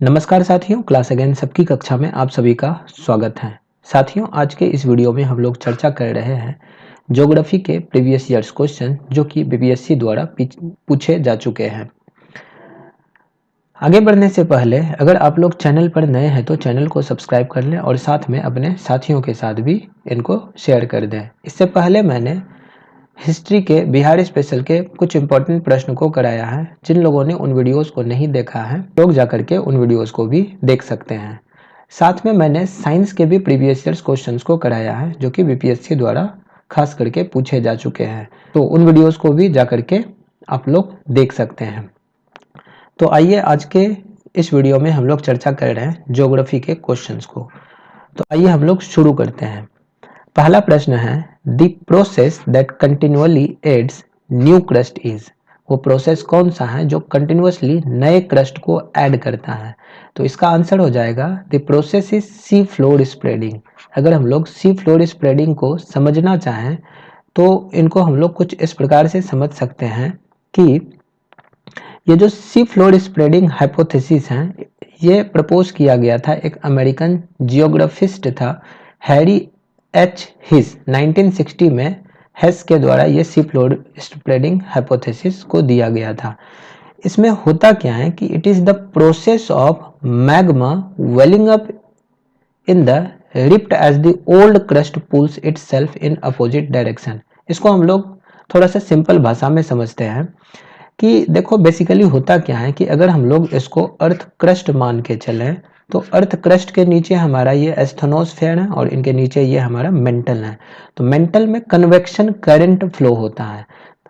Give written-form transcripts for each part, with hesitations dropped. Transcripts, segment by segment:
नमस्कार साथियों, class again सबकी कक्षा में आप सभी का स्वागत है। साथियों, आज के इस वीडियो में हम लोग चर्चा कर रहे हैं ज्योग्राफी के प्रीवियस ईयर्स क्वेश्चन जो कि बीपीएससी द्वारा पूछे जा चुके हैं। आगे बढ़ने से पहले अगर आप लोग चैनल पर नए हैं तो चैनल को सब्सक्राइब कर लें और साथ में अपने साथियों के साथ भी इनको शेयर कर दें। इससे पहले मैंने हिस्ट्री के बिहार स्पेशल के कुछ इंपॉर्टेंट प्रश्न को कराया है। जिन लोगों ने उन वीडियोस को नहीं देखा है लोग जाकर के उन वीडियोस को भी देख सकते हैं। साथ में मैंने साइंस के भी प्रीवियस ईयर्स क्वेश्चंस को कराया है जो कि बीपीएससी द्वारा खास करके पूछे जा चुके हैं, तो उन वीडियोस को भी जाकर के आप लोग देख सकते हैं। तो आइए आज के इस वीडियो में हम लोग चर्चा कर रहे हैं ज्योग्राफी के क्वेश्चंस को। तो आइए हम लोग शुरू करते हैं। पहला प्रश्न है, the process that continuously adds new crust is. वो प्रोसेस कौन सा है जो कंटिन्यूअसली नए क्रस्ट को ऐड करता है? तो इसका आंसर हो जाएगा the process is C floor spreading. अगर हम लोग सी फ्लोर स्प्रेडिंग को समझना चाहें तो इनको हम लोग कुछ इस प्रकार से समझ सकते हैं कि ये जो सी फ्लोर स्प्रेडिंग हाइपोथेसिस है ये प्रपोज किया गया था, एक अमेरिकन जियोग्राफिस्ट था हैरी एच हिस 1960 में हेस के द्वारा ये सी फ्लोर स्प्रेडिंग हाइपोथेसिस को दिया गया था। इसमें होता क्या है कि it is the process of magma welling up in the rift as the old crust pulls itself in opposite direction. इसको हम लोग थोड़ा सा सिंपल भाषा में समझते हैं कि देखो बेसिकली होता क्या है कि अगर हम लोग इसको अर्थ क्रस्ट मान के चलें तो अर्थ क्रस्ट के नीचे हमारा ये एस्थनोस्फेयर है और इनके नीचे ये हमारा मेंटल है। तो मेंटल में कन्वेक्शन करंट फ्लो होता है।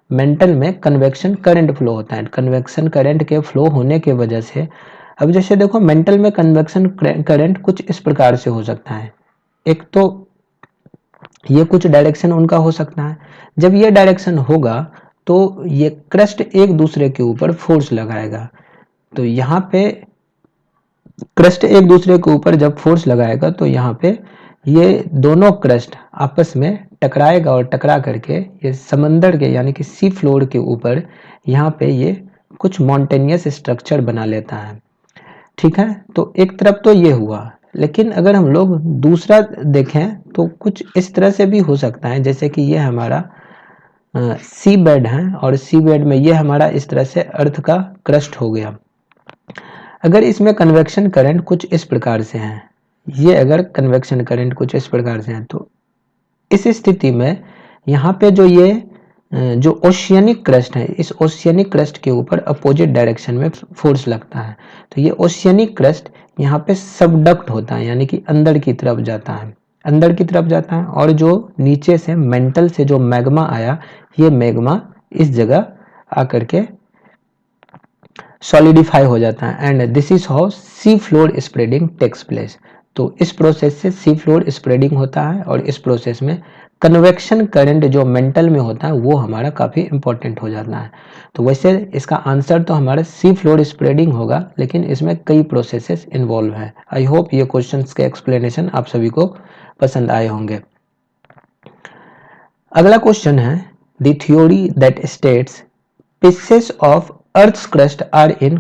मेंटल में कन्वेक्शन करंट फ्लो होता है। कन्वेक्शन करंट के फ्लो होने के वजह से अब जैसे देखो मेंटल में कन्वेक्शन करंट कुछ इस प्रकार से हो सकता है। एक तो ये कुछ डायरेक्शन उनका हो सकता है। जब ये डायरेक्शन होगा तो ये क्रस्ट एक दूसरे के ऊपर फोर्स लगाएगा। तो यहाँ पे क्रस्ट एक दूसरे के ऊपर जब फोर्स लगाएगा तो यहाँ पे ये दोनों क्रस्ट आपस में टकराएगा और टकरा करके ये समंदर के यानी कि सी फ्लोर के ऊपर यहाँ पे ये कुछ मॉन्टेनियस स्ट्रक्चर बना लेता है। ठीक है, तो एक तरफ तो ये हुआ, लेकिन अगर हम लोग दूसरा देखें तो कुछ इस तरह से भी हो सकता है, जैसे कि ये हमारा सी बेड है और सी बेड में ये हमारा इस तरह से अर्थ का क्रस्ट हो गया। अगर इसमें कन्वेक्शन करंट कुछ इस प्रकार से है, ये अगर कन्वेक्शन करंट कुछ इस प्रकार से है तो इस स्थिति में यहाँ पे जो ये जो ओशियनिक क्रस्ट है, इस ओशियनिक क्रस्ट के ऊपर अपोजिट डायरेक्शन में फोर्स लगता है। तो ये ओशियनिक क्रस्ट यहाँ पे सबडक्ट होता है यानी कि अंदर की तरफ जाता है, अंदर की तरफ जाता है और जो नीचे से मेंटल से जो मैग्मा आया ये मैग्मा इस जगह आकर के सॉलिडिफाई हो जाता है and this is how sea floor spreading takes place. तो इस प्रोसेस से सी फ्लोर स्प्रेडिंग होता है और इस प्रोसेस में कन्वेक्शन करंट जो मेंटल में होता है वो हमारा काफ़ी इंपॉर्टेंट हो जाता है। तो वैसे इसका आंसर तो हमारा सी फ्लोर स्प्रेडिंग होगा, लेकिन इसमें कई प्रोसेसेस इन्वॉल्व है। आई होप ये क्वेश्चंस के एक्सप्लेनेशन आप सभी को पसंद आए होंगे। अगला क्वेश्चन है, the theory that states pieces of Earth's crust are in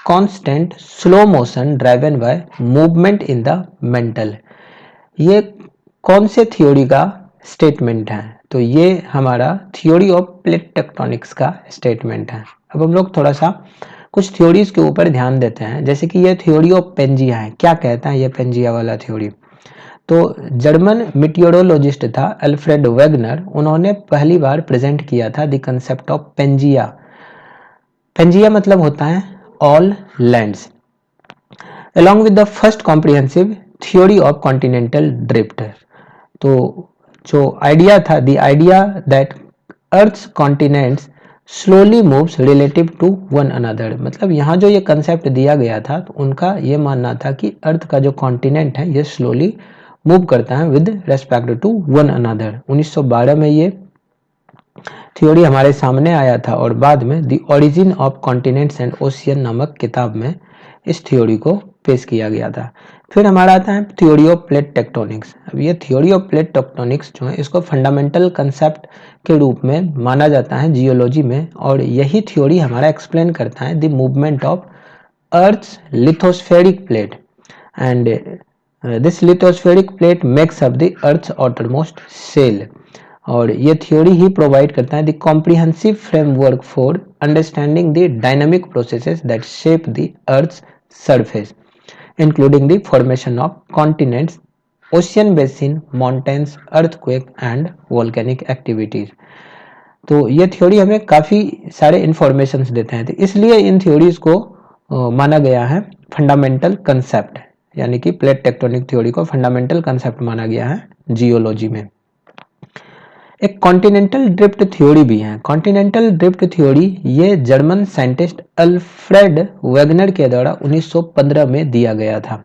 constant slow motion driven by movement in the mantle। ये कौन से थ्योरी का स्टेटमेंट है? तो ये हमारा थ्योरी ऑफ प्लेट टेक्टोनिक्स का स्टेटमेंट है। अब हम लोग थोड़ा सा कुछ थ्योरीज के ऊपर ध्यान देते हैं, जैसे कि ये थ्योरी ऑफ पेंजिया है। क्या कहता है ये पेंजिया वाला थ्योरी? तो जर्मन मीटियोरोलॉजिस्ट था अल्फ्रेड वेगनर, उन्होंने पहली बार प्रेजेंट किया था the concept of Pangaea. Pangaea मतलब होता है all lands, along with the first comprehensive theory of continental drift। तो जो आइडिया था, the idea that earth's continents slowly moves relative to one another. मतलब यहाँ जो ये कंसेप्ट दिया गया था तो उनका ये मानना था कि अर्थ का जो कॉन्टिनेंट है ये स्लोली मूव करता है with respect to one another. 1912 में ये थ्योरी हमारे सामने आया था और बाद में the origin of continents and ocean नामक किताब में इस थ्योरी को पेश किया गया था। फिर हमारा आता है थ्योरी ऑफ प्लेट टेक्टोनिक्स। अब ये थ्योरी ऑफ प्लेट टेक्टोनिक्स जो है इसको फंडामेंटल कंसेप्ट के रूप में माना जाता है जियोलॉजी में, और यही थ्योरी हमारा एक्सप्लेन करता है the movement of Earth's lithospheric plate, and this lithospheric plate makes up the Earth's outermost shell. और ये थ्योरी ही प्रोवाइड करता है the comprehensive framework for understanding the dynamic processes that shape the earth's surface, including the formation of continents, ocean basin, mountains, earthquake and volcanic activities. तो ये theory हमें काफ़ी सारे informations देते हैं, तो इसलिए इन थ्योरीज को माना गया है फंडामेंटल कंसेप्ट, यानी कि प्लेट टेक्टोनिक थ्योरी को फंडामेंटल कंसेप्ट माना गया है जियोलॉजी में। एक कॉन्टिनेंटल ड्रिफ्ट थ्योरी भी है। कॉन्टिनेंटल ड्रिफ्ट थ्योरी ये जर्मन साइंटिस्ट अल्फ्रेड वेगनर के द्वारा 1915 में दिया गया था।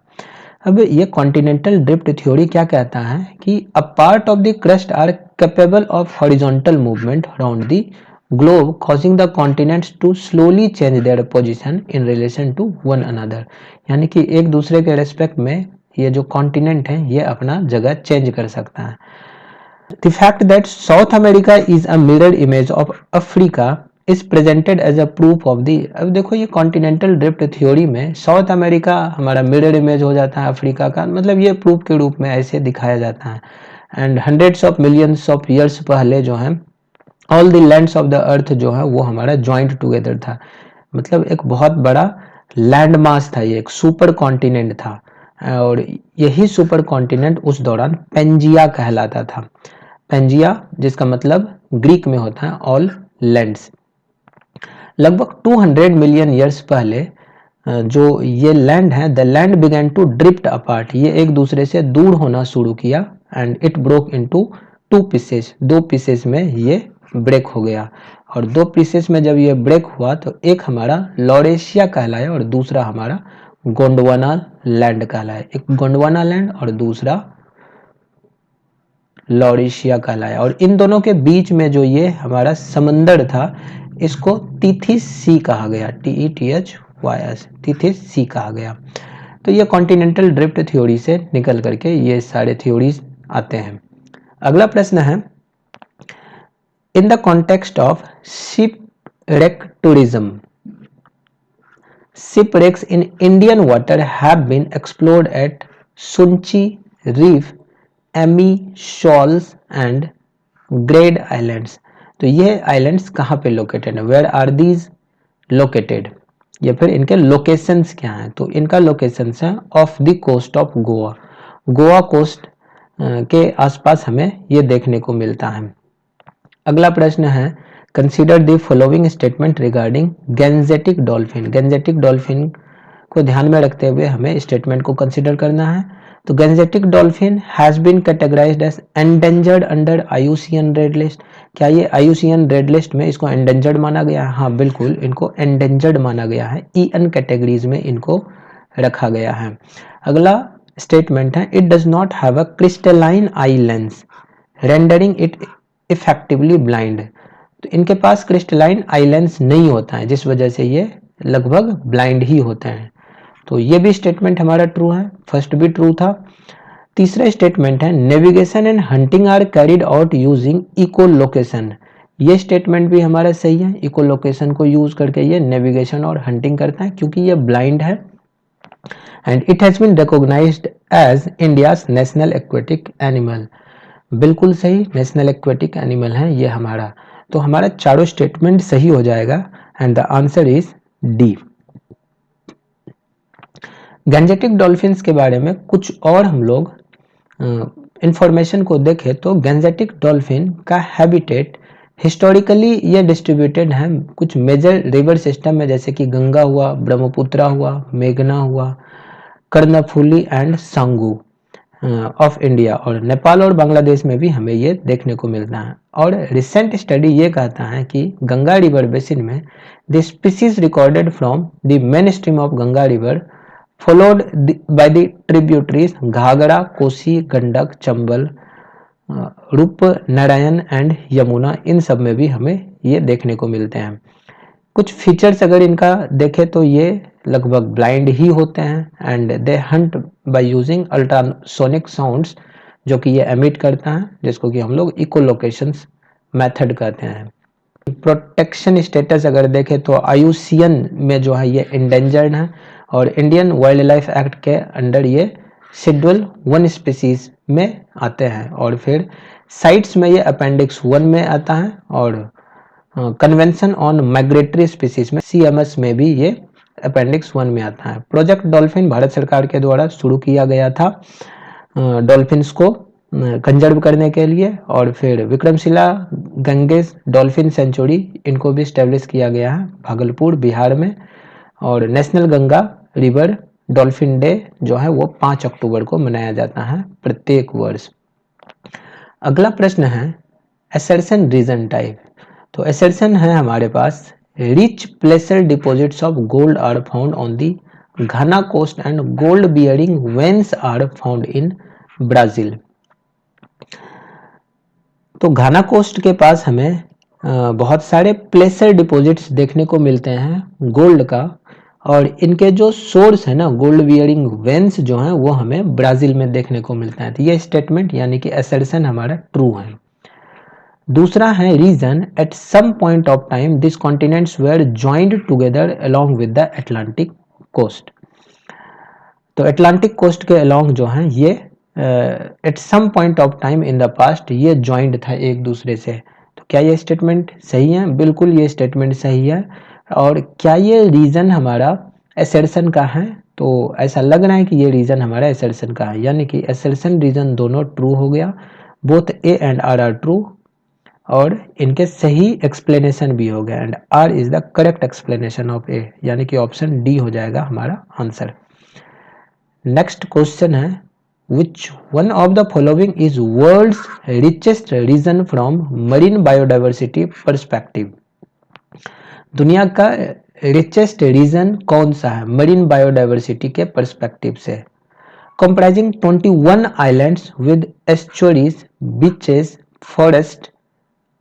अब ये कॉन्टिनेंटल ड्रिफ्ट थ्योरी क्या कहता है कि a part of the crust are capable of horizontal movement around the globe causing the continents to slowly change their position in relation to one another, यानी कि एक दूसरे के रेस्पेक्ट में ये जो कॉन्टिनेंट है ये अपना जगह चेंज कर सकता है। The fact that South America is a mirror image of Africa is presented as a proof of the, अब देखो ये कॉन्टिनेंटल ड्रिफ्ट थ्योरी में साउथ अमेरिका हमारा मिरर इमेज हो जाता है अफ्रीका का, मतलब ये प्रूफ के रूप में ऐसे दिखाया जाता है। And hundreds of millions of years पहले जो है all the lands of the अर्थ जो है वो हमारा ज्वाइंट टुगेदर था, मतलब एक बहुत बड़ा लैंड मास था, ये एक सुपर कॉन्टिनेंट था, और यही सुपर कॉन्टिनेंट उस दौरान पेंजिया कहलाता था। पेंजिया जिसका मतलब ग्रीक में होता है ऑल लैंड्स। लगभग 200 मिलियन ईयर्स पहले जो ये लैंड है, the land began to drift apart, ये एक दूसरे से दूर होना शुरू किया and it broke into two pieces, दो पीसेस में ये ब्रेक हो गया। और दो पीसेस में जब ये ब्रेक हुआ तो एक हमारा लॉरेशिया कहलाया और दूसरा हमारा गोंडवाना लैंड कहलाया, एक गोंडवाना लैंड और दूसरा लॉरेशिया कहलाया। और इन दोनों के बीच में जो ये हमारा समंदर था इसको तीथिस सी कहा गया, TETHYS, तीथिस सी कहा गया। तो ये कॉन्टिनेंटल ड्रिफ्ट थ्योरी से निकल करके ये सारे थ्योरीज आते हैं। अगला प्रश्न है, in the context of shipwreck tourism, shipwrecks in Indian water have been explored at Sunchi Reef, Amee shoals and Grande islands. तो ये आइलैंड्स कहाँ पे लोकेटेड है, वेयर आर दीज लोकेटेड, या फिर इनके लोकेशंस क्या हैं? तो इनका लोकेशंस है off the coast of Goa, Goa coast के आसपास हमें ये देखने को मिलता है। अगला प्रश्न है, consider the following statement regarding Gangetic dolphin. Gangetic dolphin को ध्यान में रखते हुए हमें स्टेटमेंट को कंसीडर करना है। तो Gangetic dolphin has been categorised as endangered under IUCN red list. क्या ये IUCN रेड लिस्ट में इसको एंडेंजर्ड माना गया है? हाँ बिल्कुल, इनको एंडेंजर्ड माना गया है, EN कैटेगरीज में इनको रखा गया है। अगला स्टेटमेंट है, it does not have a crystalline eye lens rendering it effectively blind. तो इनके पास क्रिस्टलाइन आई लेंस नहीं होता है जिस वजह से ये लगभग ब्लाइंड ही होते हैं। तो ये भी स्टेटमेंट हमारा ट्रू है, फर्स्ट भी ट्रू था। तीसरा स्टेटमेंट है, navigation and hunting are carried out using echo location. ये स्टेटमेंट भी हमारा सही है, इको लोकेशन को यूज करके ये नेविगेशन और हंटिंग करता है क्योंकि ये ब्लाइंड है। And it has been recognised as India's national aquatic animal. बिल्कुल सही, नेशनल एक्वेटिक एनिमल है ये हमारा। तो हमारा चारों स्टेटमेंट सही हो जाएगा and the answer is D. Gangetic dolphins के बारे में कुछ और हम लोग इंफॉर्मेशन को देखें तो गैंजेटिक डॉल्फिन का हैबिटेट हिस्टोरिकली ये डिस्ट्रीब्यूटेड है कुछ मेजर रिवर सिस्टम में, जैसे कि गंगा हुआ, ब्रह्मपुत्रा हुआ, मेघना हुआ, कर्णफुली एंड सांगू ऑफ इंडिया, और नेपाल और बांग्लादेश में भी हमें ये देखने को मिलता है। और रिसेंट स्टडी ये कहता है कि गंगा रिवर बेसिन में the species recorded from the main stream of Ganga river followed by the tributaries Ghaghara, Kosi, Gandak, Chambal, Rupnarayan and Yamuna, इन सब में भी हमें ये देखने को मिलते हैं। कुछ फीचर्स अगर इनका देखें तो ये लगभग ब्लाइंड ही होते हैं and they Hunt by using ultrasonic sounds, जो कि ये एमिट करता है, जिसको कि हम लोग इकोलोकेशंस मेथड कहते हैं। प्रोटेक्शन स्टेटस अगर देखें तो IUCN में जो है ये इंडेंजर्ड है, और इंडियन वाइल्ड लाइफ एक्ट के अंडर ये शेड्यूल 1 स्पीसीज में आते हैं। और फिर साइट्स में ये अपेंडिक्स 1 में आता है और कन्वेंशन ऑन माइग्रेटरी स्पीसीज में CMS में भी ये अपेंडिक्स 1 में आता है। प्रोजेक्ट डॉल्फिन भारत सरकार के द्वारा शुरू किया गया था डॉल्फिन्स को कंजर्व करने के लिए। और फिर विक्रमशिला गंगेस डॉल्फिन सेंचुरी इनको भी स्टैब्लिश किया गया है भागलपुर बिहार में। और national Ganga river dolphin day जो है वो 5 अक्टूबर को मनाया जाता है प्रत्येक वर्ष। अगला प्रश्न है एसर्शन रीजन टाइप। तो एसर्शन है हमारे पास rich placer deposits of gold are found on the Ghana coast and gold bearing veins are found in Brazil. तो घाना कोस्ट के पास हमें बहुत सारे प्लेसर डिपॉजिट्स देखने को मिलते हैं गोल्ड का, और इनके जो सोर्स है ना गोल्ड बियरिंग वेन्स जो हैं वो हमें ब्राजील में देखने को मिलता है। तो ये स्टेटमेंट यानी कि असर्शन हमारा ट्रू है। दूसरा है reason at some point of time this continents were joined together along with the Atlantic coast. तो अटलांटिक कोस्ट के अलोंग जो है ये at some point of time in the past ये ज्वाइंड था एक दूसरे से। तो क्या ये स्टेटमेंट सही है? बिल्कुल ये स्टेटमेंट सही है। और क्या ये रीजन हमारा असर्शन का है? तो ऐसा लग रहा है कि ये रीजन हमारा असर्शन का है, यानी कि असर्शन रीजन दोनों ट्रू हो गया। Both A and R are true और इनके सही एक्सप्लेनेशन भी हो गया and R is the correct explanation of A, यानी कि ऑप्शन डी हो जाएगा हमारा आंसर। नेक्स्ट क्वेश्चन है which one of the following is world's richest region from marine biodiversity perspective। दुनिया का रिचेस्ट रीजन कौन सा है मरीन बायोडाइवर्सिटी के पर्सपेक्टिव से? Comprising 21 islands with estuaries beaches forest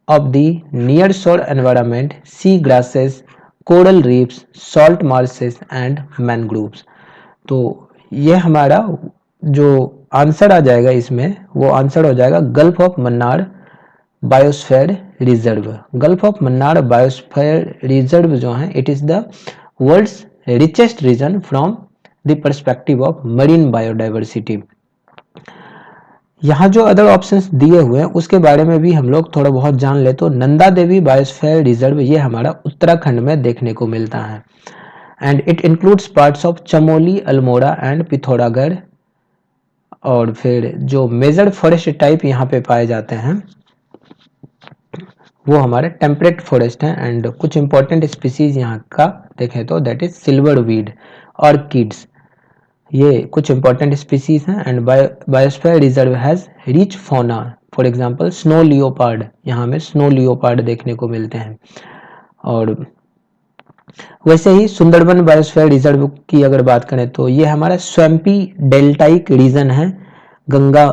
of the near shore environment sea grasses coral reefs salt marshes and mangroves. तो ये हमारा जो आंसर आ जाएगा इसमें वो आंसर हो जाएगा Gulf of Mannar biosphere reserve. Gulf of Mannar biosphere reserve जो है it is the world's richest region from the perspective of marine biodiversity. यहाँ जो अदर ऑप्शंस दिए हुए हैं उसके बारे में भी हम लोग थोड़ा बहुत जान ले तो नंदा देवी बायोस्फीयर रिजर्व ये हमारा उत्तराखंड में देखने को मिलता है and it includes parts of Chamoli Almora and Pithoragarh. और फिर जो मेजर फॉरेस्ट टाइप यहाँ पे पाए जाते हैं वो हमारे टेम्परेट फॉरेस्ट हैं एंड कुछ इंपॉर्टेंट स्पीसीज यहाँ का देखें तो that is silver weed orchids, ये कुछ इंपॉर्टेंट स्पीसीज हैं and biosphere reserve has rich fauna. For example snow leopard, यहाँ में स्नो लियोपार्ड देखने को मिलते हैं। और वैसे ही सुंदरबन बायोस्फीयर रिजर्व की अगर बात करें तो ये हमारा स्वैम्पी डेल्टाइक रीजन है गंगा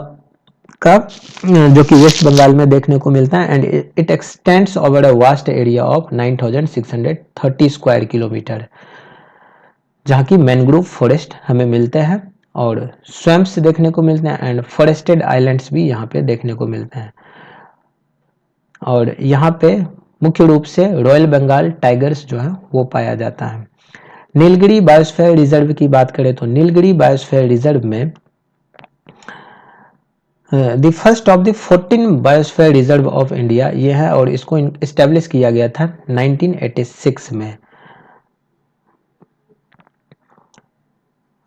का जो कि वेस्ट बंगाल में देखने को मिलता है and it extends over a vast area of 9630 square kilometre, जहाँ की मैनग्रोव फॉरेस्ट हमें मिलते हैं और स्वैम्प्स देखने को मिलते हैं एंड फॉरेस्टेड आइलैंड्स भी यहाँ पे देखने को मिलते हैं। और यहाँ पे मुख्य रूप से रॉयल बंगाल टाइगर्स जो है वो पाया जाता है। नीलगिरी बायोस्फीयर रिजर्व की बात करें तो नीलगिरी बायोस्फीयर रिजर्व में the first of the 14 biosphere reserve of India ये है और इसको इस्टेब्लिश किया गया था 1986 में।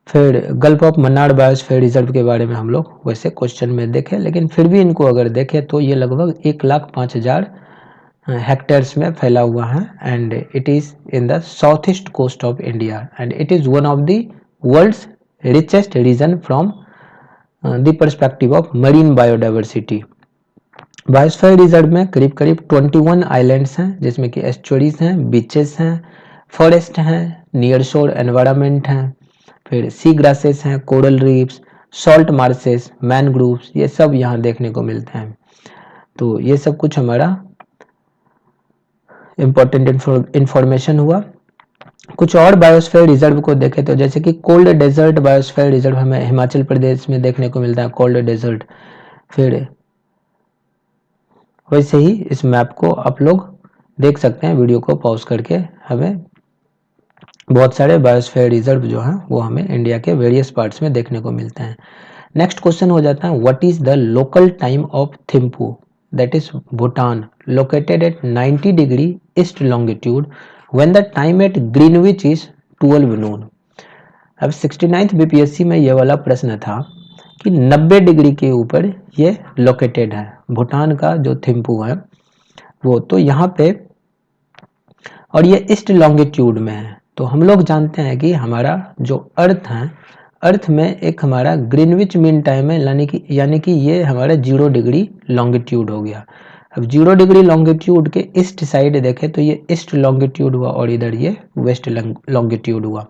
फिर gulf of Mannar biosphere reserve के बारे में हम लोग वैसे क्वेश्चन में देखें, लेकिन फिर भी इनको अगर देखें तो ये लगभग 1,05,000 हेक्टेयर्स में फैला हुआ है and it is in the south east coast of India and it is one of the world's richest region from the perspective of marine biodiversity. Biosphere reserve में करीब करीब 21 आइलैंड्स हैं जिसमें कि एस्चुरीज हैं, बीचेस हैं, फॉरेस्ट हैं, near shore environment हैं, फिर सी ग्रासेस हैं, coral reefs, salt marshes, mangroves, ये सब यहाँ देखने को मिलते हैं। तो ये सब कुछ हमारा इंपॉर्टेंट इंफॉर्मेशन हुआ। कुछ और बायोस्फीयर रिजर्व को देखें तो जैसे कि कोल्ड डेजर्ट बायोस्फीयर रिजर्व हमें हिमाचल प्रदेश में देखने को मिलता है, कोल्ड डेजर्ट। फिर वैसे ही इस मैप को आप लोग देख सकते हैं वीडियो को पॉज करके, हमें बहुत सारे बायोस्फीयर रिजर्व जो हैं वो हमें इंडिया के वेरियस पार्ट्स में देखने को मिलते हैं। नेक्स्ट क्वेश्चन हो जाता है, what is the local time of Thimphu, that is Bhutan, located at 90 degree east longitude when the time at Greenwich is 12 noon. अब 69th बीपीएससी में ये वाला प्रश्न था कि 90 डिग्री के ऊपर ये लोकेटेड है, भूटान का जो थिम्पू है वो, तो यहाँ पे, और ये ईस्ट लॉन्गिट्यूड में है। तो हम लोग जानते हैं कि हमारा जो अर्थ है, अर्थ में एक हमारा ग्रीनविच मीन टाइम है, यानी कि ये हमारा 0 डिग्री लॉन्गिट्यूड हो गया। अब 0 डिग्री लॉन्गिट्यूड के ईस्ट साइड देखें तो ये ईस्ट लॉन्गिट्यूड हुआ और इधर ये वेस्ट लॉन्गिट्यूड हुआ।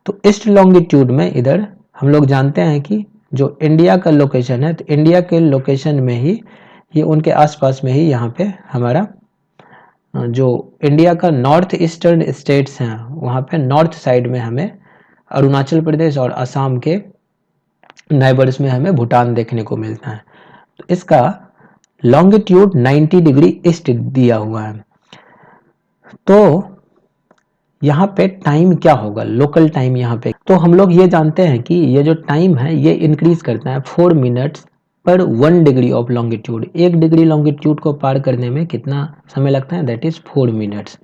तो ईस्ट लॉन्गिट्यूड में इधर हम लोग जानते हैं कि जो इंडिया का लोकेशन है, तो इंडिया के लोकेशन में ही ये उनके आसपास में ही यहाँ पे हमारा जो इंडिया का नॉर्थ ईस्टर्न स्टेट्स हैं वहाँ पे नॉर्थ साइड में हमें अरुणाचल प्रदेश और असम के नाइबर्स में हमें भूटान देखने को मिलता है। तो इसका लॉन्गिट्यूड 90 डिग्री ईस्ट दिया हुआ है। तो यहाँ पे टाइम क्या होगा, लोकल टाइम यहाँ पे, तो हम लोग ये जानते हैं कि ये जो टाइम है ये इंक्रीज करता है 4 मिनट्स पर 1 degree of longitude. 1 degree longitude को पार करने में कितना समय लगता है, दैट इज 4 मिनट्स।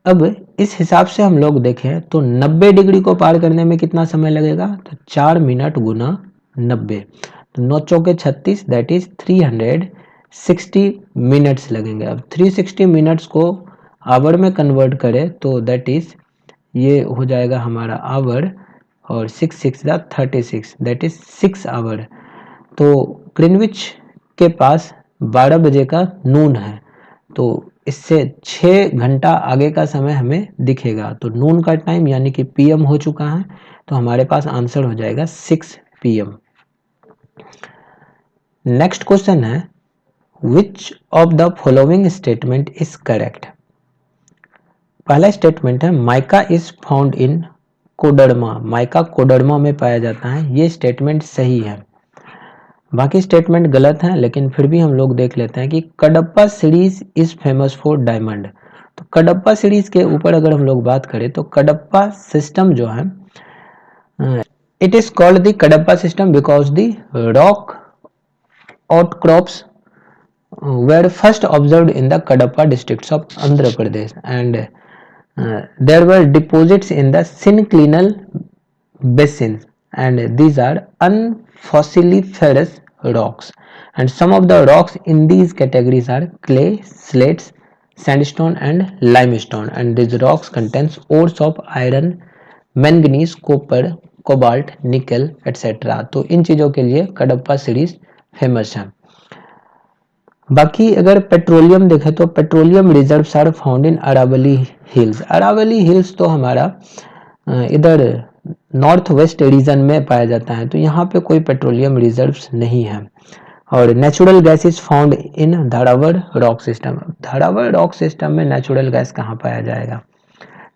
अब इस हिसाब से हम लोग देखें तो 90 डिग्री को पार करने में कितना समय लगेगा, तो 4 मिनट गुना 90, तो 9 चौके 36, दैट इज 360 मिनट्स लगेंगे। अब 360 मिनट्स को आवर में कन्वर्ट करें तो दैट इज ये हो जाएगा हमारा आवर, और 6 6 36, दैट इज 6 आवर। तो ग्रीनविच के पास 12 बजे का नून है, तो इससे 6 घंटा आगे का समय हमें दिखेगा। तो नून का टाइम यानी कि पीएम हो चुका है, तो हमारे पास आंसर हो जाएगा 6 पीएम। नेक्स्ट क्वेश्चन है, which of the following statement is correct. पहला स्टेटमेंट है, mica is found in Koderma, mica Koderma में पाया जाता है, ये स्टेटमेंट सही है। बाकी स्टेटमेंट गलत है, लेकिन फिर भी हम लोग देख लेते हैं कि Kadapa series is famous for diamond. तो कडप्पा सीरीज के ऊपर अगर हम लोग बात करें तो कडप्पा सिस्टम जो है, it is called the Kadapa system because the rock outcrops were first observed in the Kadapa districts of Andhra Pradesh, and there were deposits in the synclinal basins, and these are unfossiliferous rocks, and some of the rocks in these categories are clay, slates, sandstone and limestone, and these rocks contains ores of iron, manganese, copper, cobalt, nickel etc. तो इन चीज़ों के लिए Kadapa series famous है। बाकी अगर petroleum देखें तो petroleum reserves are found in Aravalli hills. Aravalli hills तो हमारा इधर नॉर्थ वेस्ट रीजन में पाया जाता है, तो यहाँ पे कोई पेट्रोलियम रिजर्व्स नहीं है। और natural gas is found in Dharwar rock system. Dharwar rock system में नेचुरल गैस कहाँ पाया जाएगा,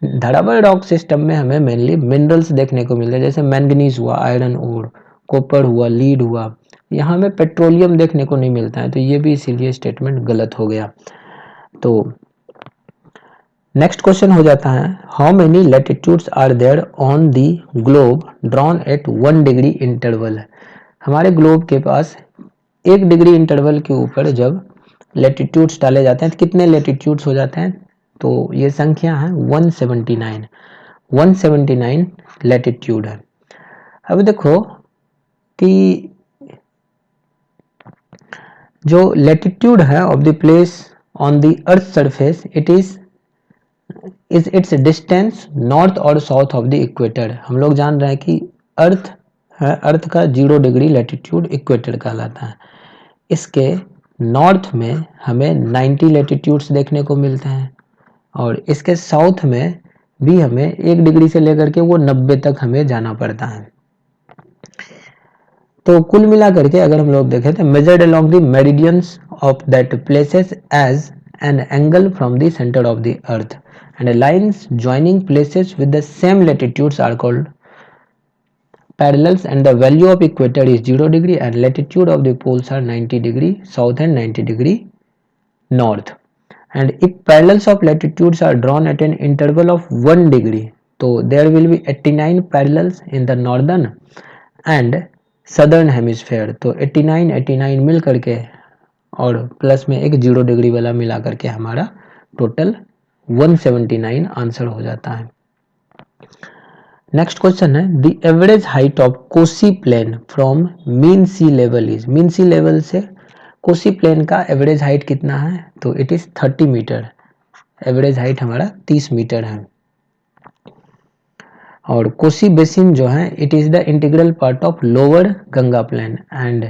धारावड़ रॉक सिस्टम में हमें मेनली मिनरल्स देखने को मिलते हैं, जैसे मैंगनीज हुआ, आयरन ओर, कॉपर हुआ, लीड हुआ। यहाँ में पेट्रोलियम देखने को नहीं मिलता है, तो ये भी इसीलिए स्टेटमेंट गलत हो गया। तो नेक्स्ट क्वेश्चन हो जाता है, how many latitudes are there on the globe drawn at 1 degree interval. हमारे ग्लोब के पास 1 डिग्री इंटरवल के ऊपर जब लैटिट्यूड्स डाले जाते हैं तो कितने लैटिट्यूड्स हो जाते हैं, तो ये संख्या है 179, 179 लैटिट्यूड है। अब देखो कि जो लैटिट्यूड है off the place on the earth surface, it is it's distance north और साउथ ऑफ द इक्वेटर। हम लोग जान रहे हैं कि अर्थ है, अर्थ का 0 डिग्री लैटिट्यूड इक्वेटर कहलाता है। इसके नॉर्थ में हमें 90 लैटिट्यूड्स देखने को मिलते हैं, और इसके साउथ में भी हमें 1 डिग्री से लेकर के वो 90 तक हमें जाना पड़ता है। तो कुल मिलाकर के अगर हम लोग देखें तो measured along the meridians of that places as an angle from the centre of the earth, and lines joining places with the same latitudes are called parallels, and the value of equator is 0 degree and latitude of the poles are 90 degree south and 90 degree north, and if parallels of latitudes are drawn at an interval of 1 degree, तो there will be 89 parallels in the northern and southern hemisphere। तो 89 मिल करके और plus में एक 0 degree वाला मिला करके हमारा टोटल 179 आंसर हो जाता है। नेक्स्ट क्वेश्चन है the average height of Kosi plain from mean sea level is. Mean sea level से कोसी प्लेन का एवरेज हाइट कितना है, तो it is 30 metre. Average height हमारा 30 मीटर है। और कोसी बेसिन जो है it is the integral part of lower Ganga plain and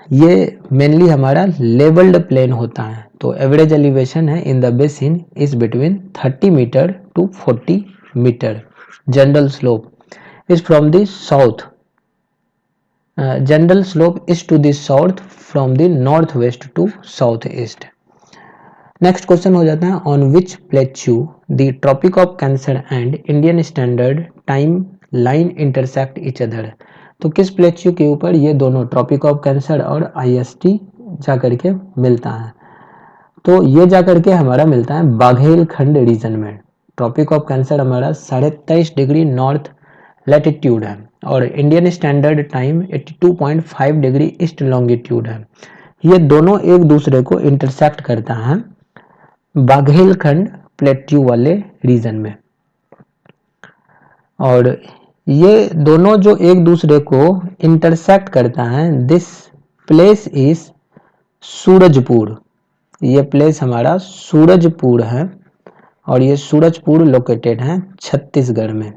ये मेनली हमारा लेवल्ड प्लेन होता है। तो एवरेज एलिवेशन है in the basin is between 30 metre to 40 metre. General slope is from the south, general slope is to the south from the north west to south east. Next question हो जाता है on which plateau the tropic of cancer and Indian standard time line intersect each other. तो किस plateau के ऊपर ये दोनों tropic of cancer और IST जा करके मिलता है, तो ये जा करके हमारा मिलता है बाघेलखंड रीजन में। ट्रॉपिक ऑफ कैंसर हमारा 23.5 डिग्री नॉर्थ लैटिट्यूड है और Indian standard time 82.5 degree east longitude है। ये दोनों एक दूसरे को इंटरसेक्ट करता है बाघेलखंड प्लेट्यू वाले रीजन में। और ये दोनों जो एक दूसरे को इंटरसेक्ट करता है दिस प्लेस इज सूरजपुर। ये प्लेस हमारा सूरजपुर है और ये सूरजपुर लोकेटेड है छत्तीसगढ़ में।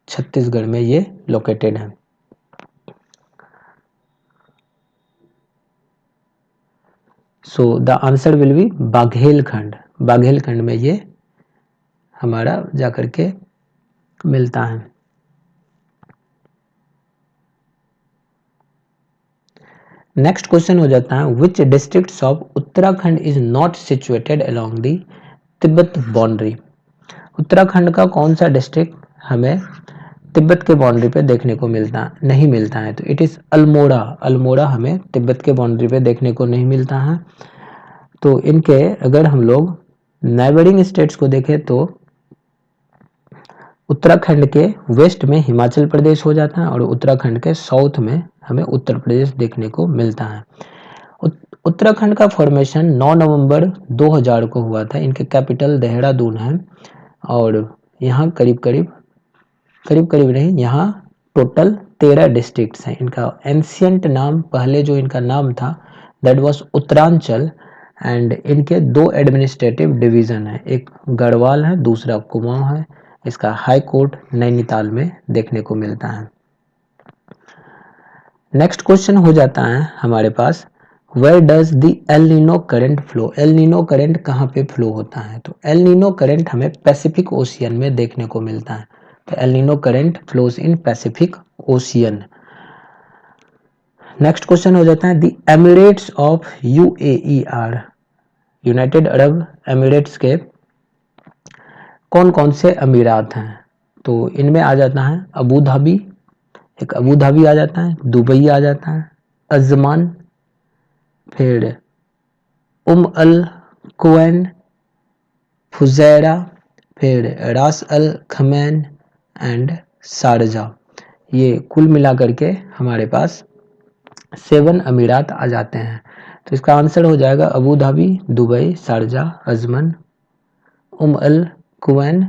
छत्तीसगढ़ में ये लोकेटेड है। So the answer will be Baghelkhand. Baghelkhand में ये हमारा जाकर के मिलता है। नेक्स्ट क्वेश्चन हो जाता है which districts of Uttarakhand is not situated along the Tibet boundary. Uttarakhand का कौन सा डिस्ट्रिक्ट हमें तिब्बत के बाउंड्री पे देखने को नहीं मिलता है, तो इट इज अल्मोड़ा। अल्मोड़ा हमें तिब्बत के बाउंड्री पे देखने को नहीं मिलता है। तो इनके अगर हम लोग नेबरिंग स्टेट्स को देखें तो उत्तराखंड के वेस्ट में हिमाचल प्रदेश हो जाता है और उत्तराखंड के साउथ में हमें उत्तर प्रदेश देखने को मिलता है। उत्तराखंड का फॉर्मेशन 9 नवंबर 2000 को हुआ था। इनके कैपिटल देहरादून है और यहाँ करीब करीब नहीं, यहाँ टोटल 13 डिस्ट्रिक्ट्स हैं। इनका एंशियंट नाम, पहले जो इनका नाम था दैट वाज उत्तरांचल एंड इनके 2 एडमिनिस्ट्रेटिव डिवीजन है, एक गढ़वाल है, दूसरा कुमाऊं है। इसका हाई कोर्ट नैनीताल में देखने को मिलता है। नेक्स्ट क्वेश्चन हो जाता है हमारे पास where does the El Nino current flow. El Nino current कहाँ पे फ्लो होता है, तो एल नीनो करंट हमें पैसिफिक ओशियन में देखने को मिलता है। तो El Nino current flows in Pacific Ocean. Next question हो जाता है the Emirates of UAE are. United Arab Emirates के कौन कौन से अमीरात हैं, तो इनमें आ जाता है अबू धाबी, एक अबू धाबी आ जाता है, दुबई आ जाता है, अजमान, फिर अल कुवैन, फुजैरा, फिर रास अल खमैन एंड शारजा। ये कुल मिला करके हमारे पास 7 अमीरात आ जाते हैं। तो इसका आंसर हो जाएगा Abu Dhabi, Dubai, Sharjah, Ajman, Al Quwain,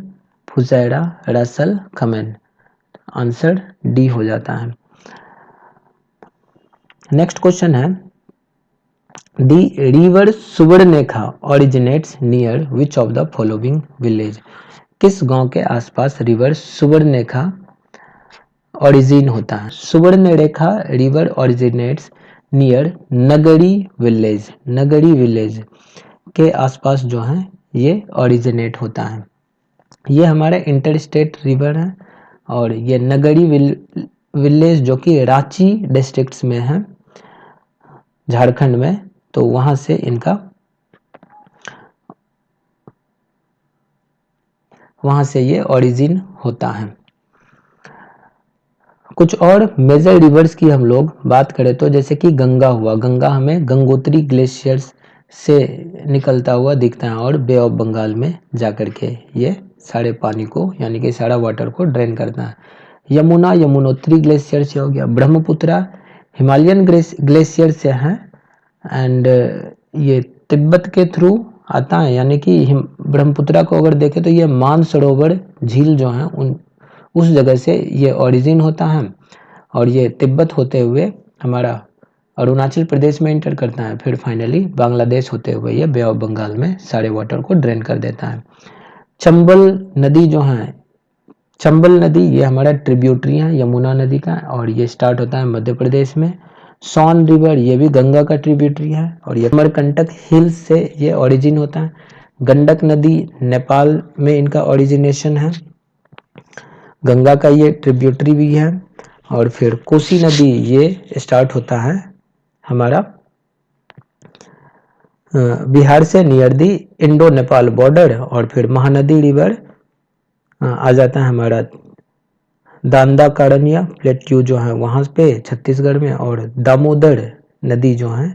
Fujairah, Ras Al Khaimah. Answer D हो जाता है। नेक्स्ट क्वेश्चन है the river Subarnarekha originates near which of the following village. किस गांव के आसपास रिवर सुवर्णरेखा ओरिजिन होता है। Subarnarekha river originates near Nagri village. Nagri village के आसपास जो है ये ओरिजिनेट होता है। ये हमारा इंटर स्टेट रिवर है और ये नगरी विलेज जो कि रांची डिस्ट्रिक्ट्स में है झारखंड में, तो वहां से ये ओरिजिन होता है। कुछ और मेजर रिवर्स की हम लोग बात करें तो जैसे कि गंगा हुआ, गंगा हमें गंगोत्री ग्लेशियर्स से निकलता हुआ दिखता है और बे ऑफ बंगाल में जाकर के ये सारे पानी को यानी कि सारा वाटर को ड्रेन करता है। यमुना यमुनोत्री ग्लेशियर से हो गया। ब्रह्मपुत्रा हिमालयन ग्लेशियर से है एंड ये तिब्बत के थ्रू आता है, यानी कि ब्रह्मपुत्रा को अगर देखें तो ये मानसरोवर झील जो है उस जगह से ये ओरिजिन होता है और ये तिब्बत होते हुए हमारा अरुणाचल प्रदेश में इंटर करता है, फिर फाइनली बांग्लादेश होते हुए ये बे ऑफ बंगाल में सारे वाटर को ड्रेन कर देता है। चंबल नदी जो है, चंबल नदी ये हमारा ट्रिब्यूटरी है यमुना नदी का और ये स्टार्ट होता है मध्य प्रदेश में। सोन रिवर ये भी गंगा का ट्रिब्यूटरी है और ये अमरकंटक हिल्स से ये ओरिजिन होता है। गंडक नदी नेपाल में इनका ओरिजिनेशन है, गंगा का ये ट्रिब्यूटरी भी है। और फिर कोसी नदी ये स्टार्ट होता है हमारा बिहार से near the Indo Nepal border और फिर महानदी रिवर आ जाता है हमारा दांदा कारनिया प्लेट्यू जो है वहाँ पे छत्तीसगढ़ में, और दामोदर नदी जो है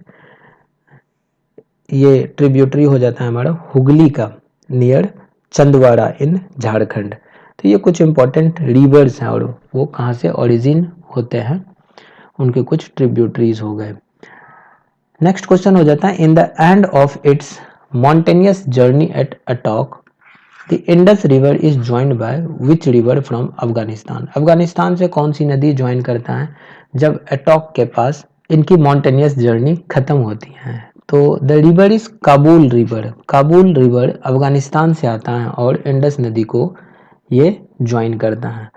ये ट्रिब्यूटरी हो जाता है हमारा हुगली का नियर चंदवाड़ा इन झारखंड। तो ये कुछ इंपॉर्टेंट रिवर्स हैं और वो कहाँ से ओरिजिन होते हैं, उनके कुछ ट्रिब्यूटरीज हो गए। नेक्स्ट क्वेश्चन हो जाता है, in the end of its mountainous journey at Attock the Indus river is joined by which river from Afghanistan. Afghanistan से कौन सी नदी ज्वाइन करता है जब अटॉक के पास इनकी मॉन्टेनियस जर्नी खत्म होती है? तो the river is Kabul river. Kabul river Afghanistan से आता है और इंडस नदी को ये ज्वाइन करता है।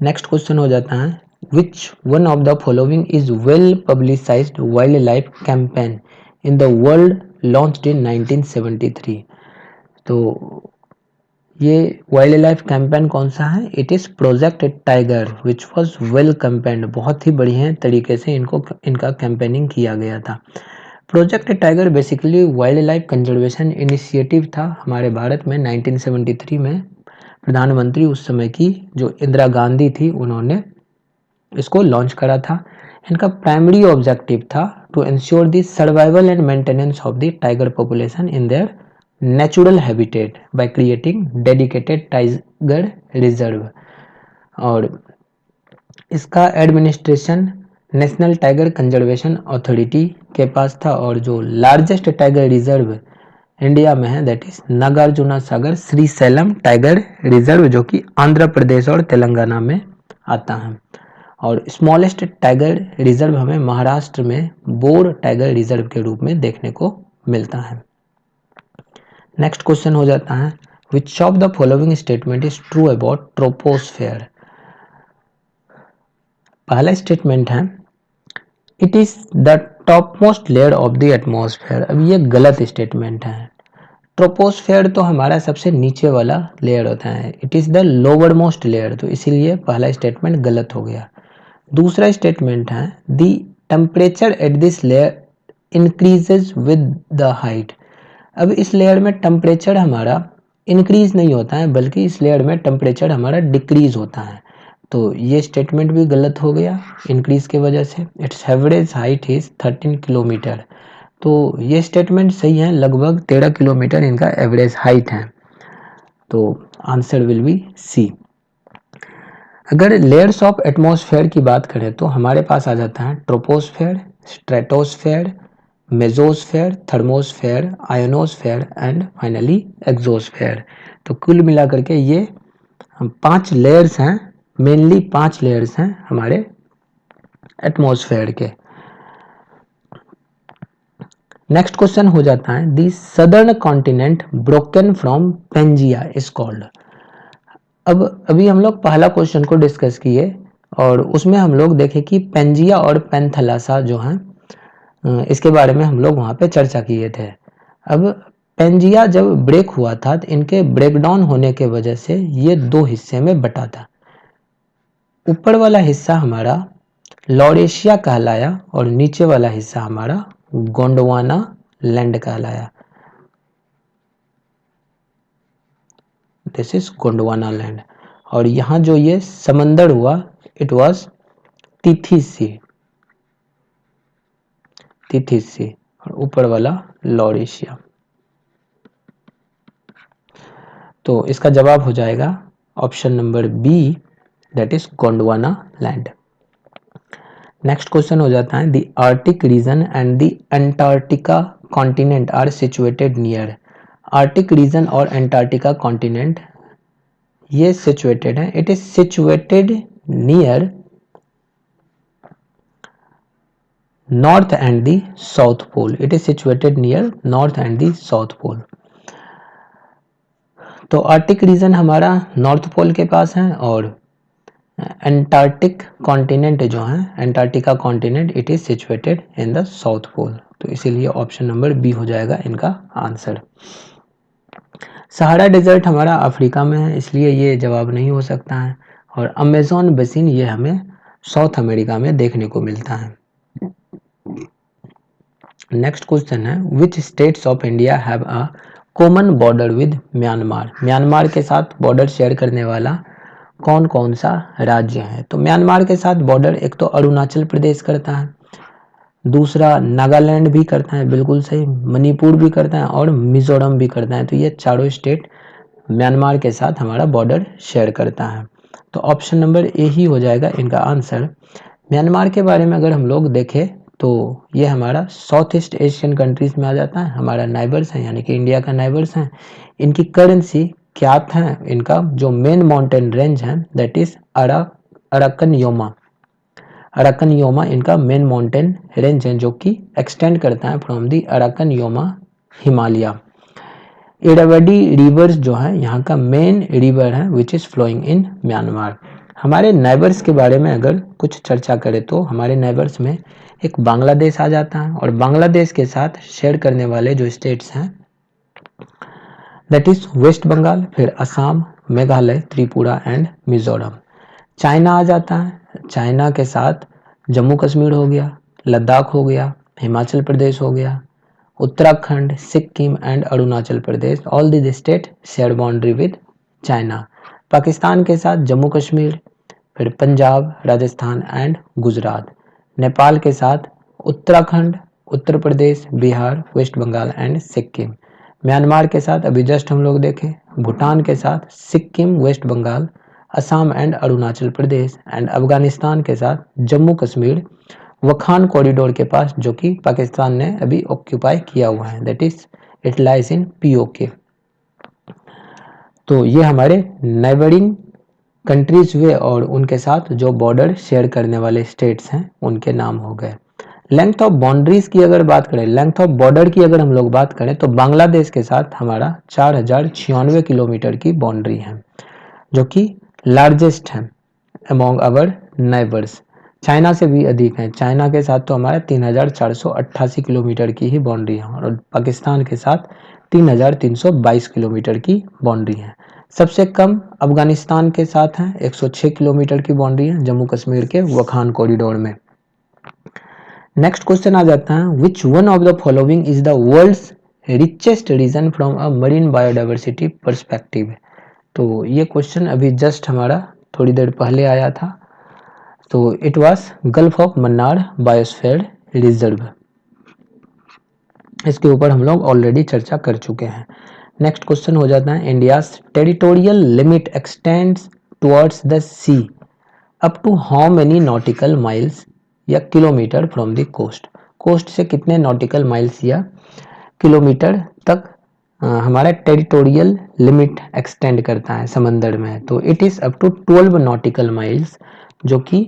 नेक्स्ट क्वेश्चन हो जाता है, which one of the following is well publicised wild life campaign in the world launched in 1973। तो ये वाइल्ड लाइफ कैंपेन कौन सा है? It is project tiger which was well campaigned. बहुत ही बढ़िया तरीके से इनका कैंपेनिंग किया गया था। Project tiger basically wild life conservation initiative था हमारे भारत में 1973 में। प्रधानमंत्री उस समय की जो इंदिरा गांधी थी उन्होंने इसको लॉन्च करा था। इनका प्राइमरी ऑब्जेक्टिव था to ensure the survival and maintenance of the tiger population in their natural habitat by creating dedicated tiger reserve. और इसका administration national tiger conservation authority के पास था और जो लार्जेस्ट टाइगर रिजर्व इंडिया में है that is Nagarjuna Sagar Srisailam tiger reserve, जो कि आंध्र प्रदेश और तेलंगाना में आता है। और स्मॉलेस्ट टाइगर रिजर्व हमें महाराष्ट्र में बोर टाइगर रिजर्व के रूप में देखने को मिलता है। नेक्स्ट क्वेश्चन हो जाता है, which of the following statement is true about troposphere. पहला स्टेटमेंट है, it is the top most layer of the atmosphere. अब ये गलत स्टेटमेंट है। ट्रोपोस्फेयर तो हमारा सबसे नीचे वाला लेयर होता है, it is the lower most layer, तो इसीलिए पहला स्टेटमेंट गलत हो गया। दूसरा स्टेटमेंट है, the temperature at this layer increases with the height. अब इस लेयर में टेम्परेचर हमारा इंक्रीज नहीं होता है बल्कि इस लेयर में टेम्परेचर हमारा डिक्रीज होता है, तो ये स्टेटमेंट भी गलत हो गया इंक्रीज के वजह से। It's average height is 13 kilometre, तो ये स्टेटमेंट सही है, लगभग 13 किलोमीटर इनका एवरेज हाइट है, तो आंसर विल बी सी। अगर लेयर्स ऑफ एटमॉस्फेयर की बात करें तो हमारे पास आ जाता है troposphere, stratosphere, mesosphere, thermosphere, ionosphere and finally exosphere. तो कुल मिलाकर के ये 5 लेयर्स हैं, मेनली 5 लेयर्स हैं हमारे एटमॉस्फेयर के। नेक्स्ट क्वेश्चन हो जाता है, the southern continent broken from Pangaea is called. अब अभी हम लोग पहला क्वेश्चन को डिस्कस किए और उसमें हम लोग देखे कि पेंजिया और पेंथलासा जो हैं इसके बारे में हम लोग वहाँ पे चर्चा किए थे। अब पेंजिया जब ब्रेक हुआ था तो इनके ब्रेकडाउन होने के वजह से ये 2 हिस्से में बटा था। ऊपर वाला हिस्सा हमारा लॉरेशिया कहलाया और नीचे वाला हिस्सा हमारा गोंडवाना लैंड कहलाया। This is Gondwana land. और यहाँ जो ये समंदर हुआ इट वाज तिथिस सी और ऊपर वाला लॉरेशिया। तो इसका जवाब हो जाएगा option number B, that is Gondwana land. Next question हो जाता है, the Arctic region and the Antarctica continent are situated near. Arctic region और अंटार्कटिका कॉन्टिनेंट ये सिचुएटेड है, it is situated near north and the south pole. It is situated near north and the south pole. तो Arctic region हमारा north pole के पास है और Antarctic continent जो है, Antarctica continent, it is situated in the south pole. तो इसीलिए ऑप्शन नंबर बी हो जाएगा इनका आंसर। सहारा डेजर्ट हमारा अफ्रीका में है, इसलिए ये जवाब नहीं हो सकता है। और अमेजोन बेसिन ये हमें साउथ अमेरिका में देखने को मिलता है। नेक्स्ट क्वेश्चन है, which states of India have a common border with Myanmar. Myanmar के साथ बॉर्डर शेयर करने वाला कौन कौन सा राज्य है। तो म्यांमार के साथ बॉर्डर एक तो अरुणाचल प्रदेश करता है, दूसरा नागालैंड भी करता है, बिल्कुल सही, मणिपुर भी करता है और मिजोरम भी करता है। तो ये चारों स्टेट म्यांमार के साथ हमारा बॉर्डर शेयर करता है। तो ऑप्शन नंबर ए ही हो जाएगा इनका आंसर। म्यांमार के बारे में अगर हम लोग देखें तो ये हमारा साउथ ईस्ट एशियन कंट्रीज में आ जाता है, हमारा नाइबर्स है, यानी कि इंडिया का नाइबर्स है। इनकी करेंसी क्यात है, इनका जो मेन माउंटेन रेंज है that is Arakan Yoma. Arakan Yoma इनका मेन माउंटेन रेंज है जो कि एक्सटेंड करता है from the Arakan Yoma Himalaya. Irrawaddy rivers जो है यहाँ का मेन रिवर है which is flowing in Myanmar. हमारे नाइबर्स के बारे में अगर कुछ चर्चा करें तो हमारे नाइबर्स में एक बांग्लादेश आ जाता है और बांग्लादेश के साथ शेयर करने वाले जो स्टेट्स हैं दैट इज वेस्ट बंगाल, फिर असम, मेघालय, त्रिपुरा एंड मिजोरम। चाइना आ जाता है, चाइना के साथ जम्मू कश्मीर हो गया, लद्दाख हो गया, हिमाचल प्रदेश हो गया, Uttarakhand, Sikkim and Arunachal Pradesh, all the state share boundary with China. Pakistan के साथ जम्मू कश्मीर, फिर पंजाब, राजस्थान एंड गुजरात। नेपाल के साथ Uttarakhand, Uttar Pradesh, Bihar, West Bengal and Sikkim. Myanmar के साथ अभी जस्ट हम लोग देखें, भूटान के साथ Sikkim, west Bengal, Assam and Arunachal Pradesh and Afghanistan के साथ जम्मू कश्मीर, वखान कॉरिडोर के पास जो कि पाकिस्तान ने अभी ऑक्यूपाई किया हुआ है, that is it lies in PoK. तो ये हमारे नेबरिंग कंट्रीज हुए और उनके साथ जो बॉर्डर शेयर करने वाले स्टेट्स हैं उनके नाम हो गए। लेंथ ऑफ बाउंड्रीज की अगर बात करें, लेंथ ऑफ बॉर्डर की अगर हम लोग बात करें तो बांग्लादेश के साथ हमारा 4096 किलोमीटर की बाउंड्री है जो कि लार्जेस्ट है अमॉन्ग आवर नेबर्स। चाइना से भी अधिक है, चाइना के साथ तो हमारा 3488 किलोमीटर की ही बाउंड्री है और पाकिस्तान के साथ 3322 किलोमीटर की बाउंड्री है। सबसे कम अफगानिस्तान के साथ है, 106 किलोमीटर की बाउंड्री है जम्मू कश्मीर के वखान कॉरिडोर में। नेक्स्ट क्वेश्चन आ जाता है, which one of the following is the world's richest region from a marine biodiversity perspective. तो ये क्वेश्चन अभी जस्ट हमारा थोड़ी देर पहले आया था, तो it was gulf of Mannar biosphere reserve. इसके ऊपर हम लोग ऑलरेडी चर्चा कर चुके हैं। नेक्स्ट क्वेश्चन हो जाता है, India's territorial limit extends towards the sea up to how many nautical miles या kilometre from the coast. Coast से कितने नॉटिकल माइल्स या किलोमीटर तक हमारा टेरिटोरियल लिमिट एक्सटेंड करता है समंदर में। तो it is up to 12 nautical miles जो कि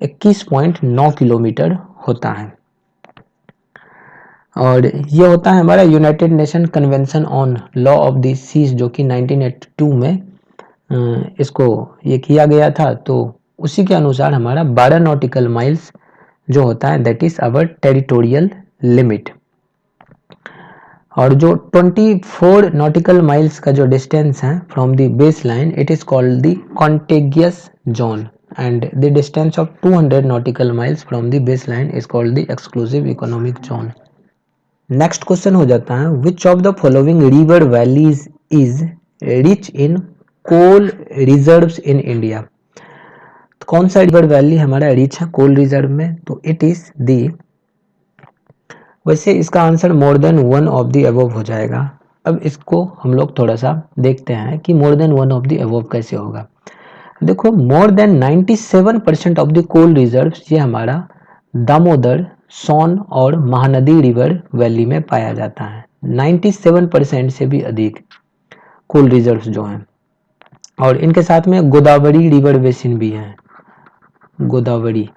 21.9 किलोमीटर होता है। और ये होता है हमारा United Nation convention on law of the seas जो कि 1982 में इसको ये किया गया था। तो उसी के अनुसार हमारा 12 नॉटिकल माइल्स जो होता है that is our territorial limit. और जो 24 नॉटिकल माइल्स का जो डिस्टेंस है from the base line it is called the contiguous zone and the distance of 200 nautical miles from the base line is called the exclusive economic zone. Next question हो जाता है, which of the following river valleys is rich in coal reserves in India. कौन सा river valley हमारा rich है कोल reserve में? तो it is the, वैसे इसका answer more than one of the above हो जाएगा। अब इसको हम लोग थोड़ा सा देखते हैं कि more than one of the above कैसे होगा। देखो, more than 97% of the coal reserves ये हमारा दामोदर, सोन और महानदी रिवर वैली में पाया जाता है। 97% से भी अधिक कोल रिजर्व्स जो हैं, और इनके साथ में गोदावरी रिवर बेसिन भी है, गोदावरी।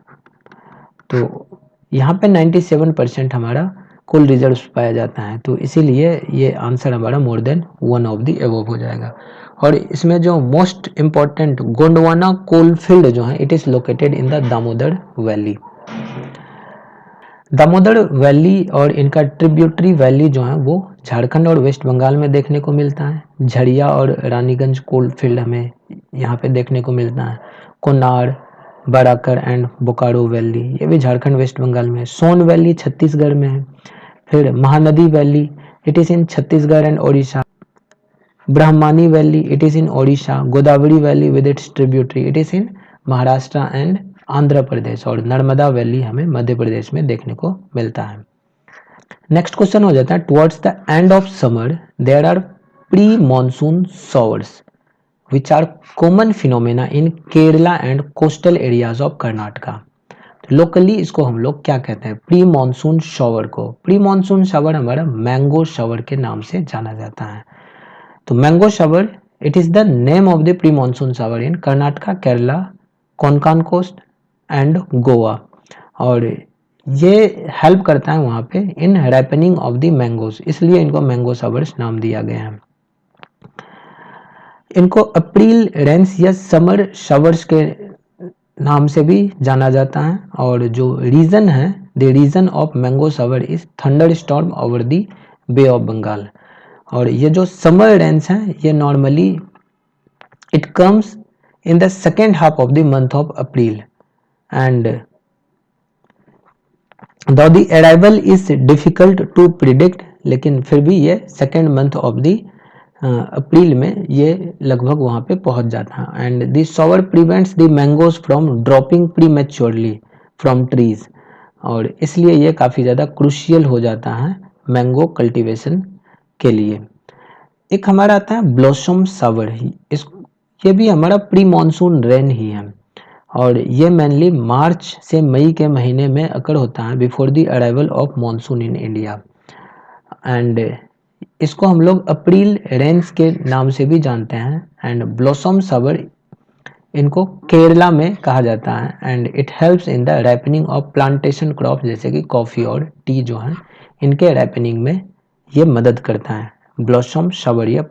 तो यहाँ पे 97% हमारा कोल रिजर्व्स पाया जाता है, तो इसीलिए ये आंसर हमारा more than one of the above हो जाएगा। और इसमें जो most important Gondwana coal field जो है, it is located in the Damodar valley. Damodar valley और इनका ट्रिब्यूटरी वैली जो है वो झारखंड और वेस्ट बंगाल में देखने को मिलता है। झरिया और रानीगंज कोल फील्ड हमें यहाँ पे देखने को मिलता है। कोनार, बाराकर एंड बोकारो वैली ये भी झारखंड वेस्ट बंगाल में है। सोन वैली छत्तीसगढ़ में है। फिर Mahanadi valley it is in Chhattisgarh and Odisha. Brahmani valley it is in Odisha. Godavari valley with its tributary it is in Maharashtra and Andhra Pradesh. और नर्मदा वैली हमें मध्य प्रदेश में देखने को मिलता है। नेक्स्ट क्वेश्चन हो जाता है, towards the end of summer there are pre monsoon showers which are common phenomena in Kerala and coastal areas of Karnataka. Locally इसको हम लोग क्या कहते हैं? प्री मॉनसून शॉवर को। प्री मॉनसून शॉवर हमारा मैंगो शॉवर के नाम से जाना जाता है। तो mango shower it is the name of the pre monsoon shower in Karnataka, Kerala, Konkan coast and Goa. और ये हेल्प करता है वहाँ पे इन रैपनिंग ऑफ द मैंगोज, इसलिए इनको मैंगो शॉवर्स नाम दिया गया है। इनको अप्रैल रेन्स या समर शॉवर्स के नाम से भी जाना जाता है। और जो रीजन है, the region of mango shower is thunder storm over the Bay of Bengal. और ये जो समर रेन्स हैं ये normally it comes in the second half of the month of April and though the arrival is difficult to predict, लेकिन फिर भी ये second month of the April में ये लगभग वहाँ पे पहुँच जाता है। And the shower prevents the mangoes from dropping prematurely from trees. और इसलिए ये काफ़ी ज़्यादा क्रूशियल हो जाता है मैंगो कल्टीवेशन के लिए। एक हमारा आता है ब्लॉसम शॉवर, ये भी हमारा प्री मॉनसून रेन ही है। और ये मेनली मार्च से मई के महीने में अकर होता है before the arrival of monsoon in India. And इसको हम लोग अप्रैल रेन्स के नाम से भी जानते हैं। एंड ब्लॉसम शॉवर इनको केरला में कहा जाता है। And it helps in the ripening of plantation crop जैसे कि कॉफ़ी और टी जो है इनके रैपनिंग में ये मदद करता है ब्लॉसम शॉवर। ये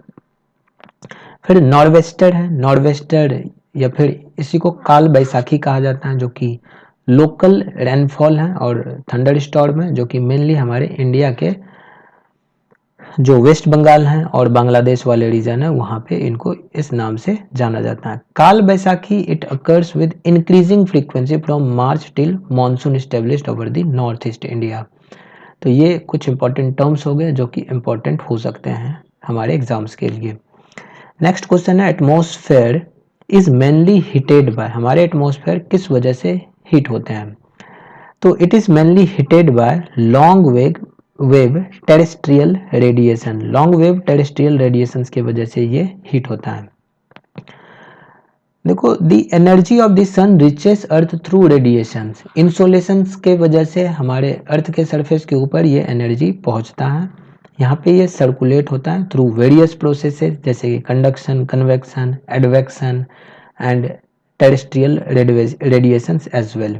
फिर नॉर्वेस्टर है, नॉर्वेस्टर या फिर इसी को काल बैसाखी कहा जाता है, जो कि लोकल रेनफॉल है और थंडर स्टॉर्म है, जो कि मेनली हमारे इंडिया के जो वेस्ट बंगाल हैं और बांग्लादेश वाले रीजन है वहाँ पे इनको इस नाम से जाना जाता है। काल Baisakhi it occurs with increasing frequency from March till monsoon established over the north east India. तो ये कुछ इंपॉर्टेंट टर्म्स हो गए जो कि इंपॉर्टेंट हो सकते हैं हमारे एग्जाम्स के लिए। नेक्स्ट क्वेश्चन है, atmosphere is mainly heated by. हमारे एटमॉस्फेयर किस वजह से हीट होते हैं? तो it is mainly heated by long wave terrestrial radiation. Long wave terrestrial radiations की वजह से ये हीट होता है। देखो, the energy of the sun reaches earth through radiations. Insolations के वजह से हमारे अर्थ के सरफेस के ऊपर ये एनर्जी पहुंचता है। यहाँ पे ये सर्कुलेट होता है थ्रू वेरियस प्रोसेसेस जैसे कि conduction, convection, advection and terrestrial radiations as well.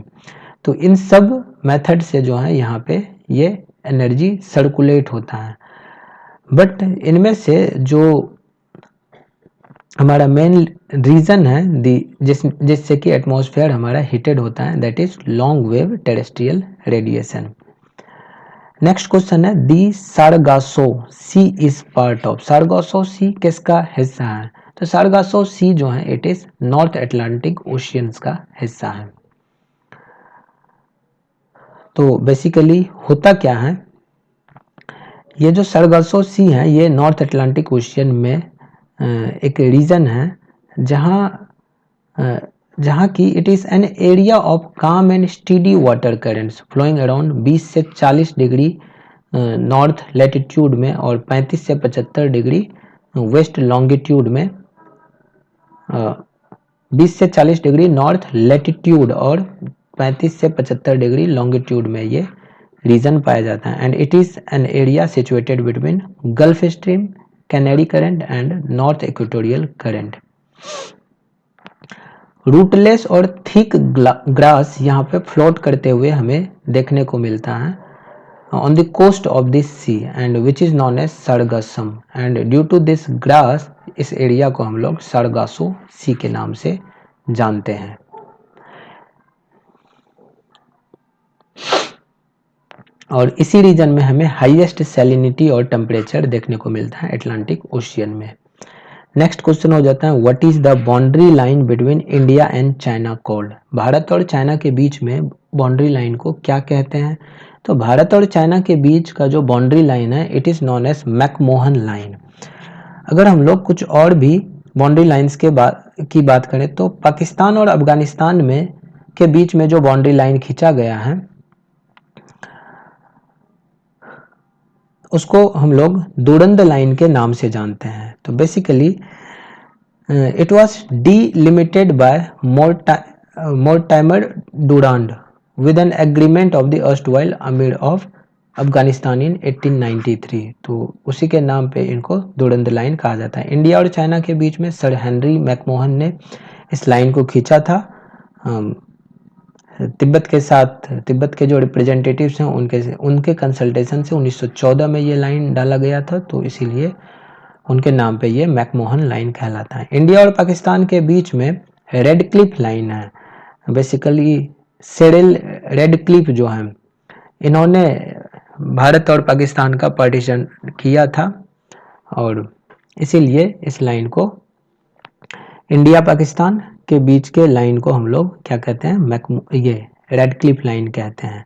तो इन सब मेथड से जो है यहाँ पे ये एनर्जी सर्कुलेट होता है। बट इनमें से जो हमारा मेन रीजन है जिससे कि एटमॉस्फेयर हमारा हीटेड होता है, that is long wave terrestrial radiation. Next question है, the Sargasso Sea is part of. Sargasso Sea किसका हिस्सा है? तो सारगासो सी जो है it is North Atlantic oceans का हिस्सा है। तो बेसिकली होता क्या है, ये जो सारगासो सी है ये नॉर्थ अटलांटिक ओशियन में एक रीजन है जहाँ जहाँ की it is an area of calm and steady water currents flowing around 20 से 40 डिग्री नॉर्थ लैटिट्यूड में और 35 से 75 डिग्री वेस्ट लॉन्गिट्यूड में, 20 से 40 डिग्री नॉर्थ लैटिट्यूड और 35 से 75 डिग्री लॉन्गिट्यूड में ये रीजन पाया जाता है। And it is an area situated between gulf stream, Kennedy current and north equatorial current. Rootless और थिक ग्रास यहाँ पे फ्लोट करते हुए हमें देखने को मिलता है on the coast of this sea and which is known as sargassum, and due to this grass इस एरिया को हम लोग सरगासो सी के नाम से जानते हैं। और इसी रीजन में हमें हाईएस्ट सैलिनिटी और टेम्परेचर देखने को मिलता है अटलांटिक ओशियन में। नेक्स्ट क्वेश्चन हो जाता है what is the boundary line between India and China called. Bharat और चाइना के बीच में बाउंड्री लाइन को क्या कहते हैं? तो भारत और चाइना के बीच का जो बाउंड्री लाइन है it is known as McMahon line. अगर हम लोग कुछ और भी बाउंड्री लाइंस की बात करें तो पाकिस्तान और अफगानिस्तान में के बीच में जो बाउंड्री लाइन खींचा गया है उसको हम लोग दुरंद लाइन के नाम से जानते हैं। तो basically it was delimited by Mortimer Durand with an agreement of the erstwhile Amir of Afghanistan in 1893। तो उसी के नाम पे इनको दुरंद लाइन कहा जाता है। इंडिया और चाइना के बीच में सर हेनरी मैकमोहन ने इस लाइन को खींचा था। तिब्बत के जो रिप्रेजेंटेटिव्स हैं उनके कंसल्टेशन से 1914 में ये लाइन डाला गया था, तो इसीलिए उनके नाम पे ये मैकमोहन लाइन कहलाता है। इंडिया और पाकिस्तान के बीच में रेड क्लिफ लाइन है। बेसिकली सिरिल रेडक्लिफ जो है इन्होंने भारत और पाकिस्तान का पार्टीशन किया था और इसीलिए इस लाइन को इंडिया पाकिस्तान के बीच के लाइन को हम लोग क्या कहते हैं? ये रेडक्लिफ लाइन कहते हैं।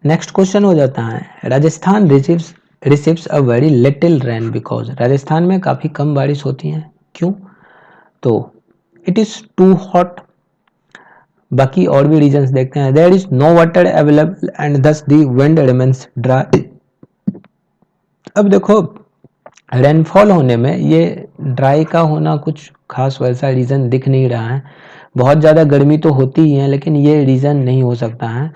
नेक्स्ट क्वेश्चन हो जाता है Rajasthan receives a very little rain because. Rajasthan में काफ़ी कम बारिश होती है, क्यों? तो इट इज़ टू हॉट। बाकी और भी रीजंस देखते हैं। There is no water available and thus the wind remains dry. अब देखो रेनफॉल होने में ये ड्राई का होना कुछ खास वैसा रीज़न दिख नहीं रहा है। बहुत ज़्यादा गर्मी तो होती ही है लेकिन ये रीज़न नहीं हो सकता है,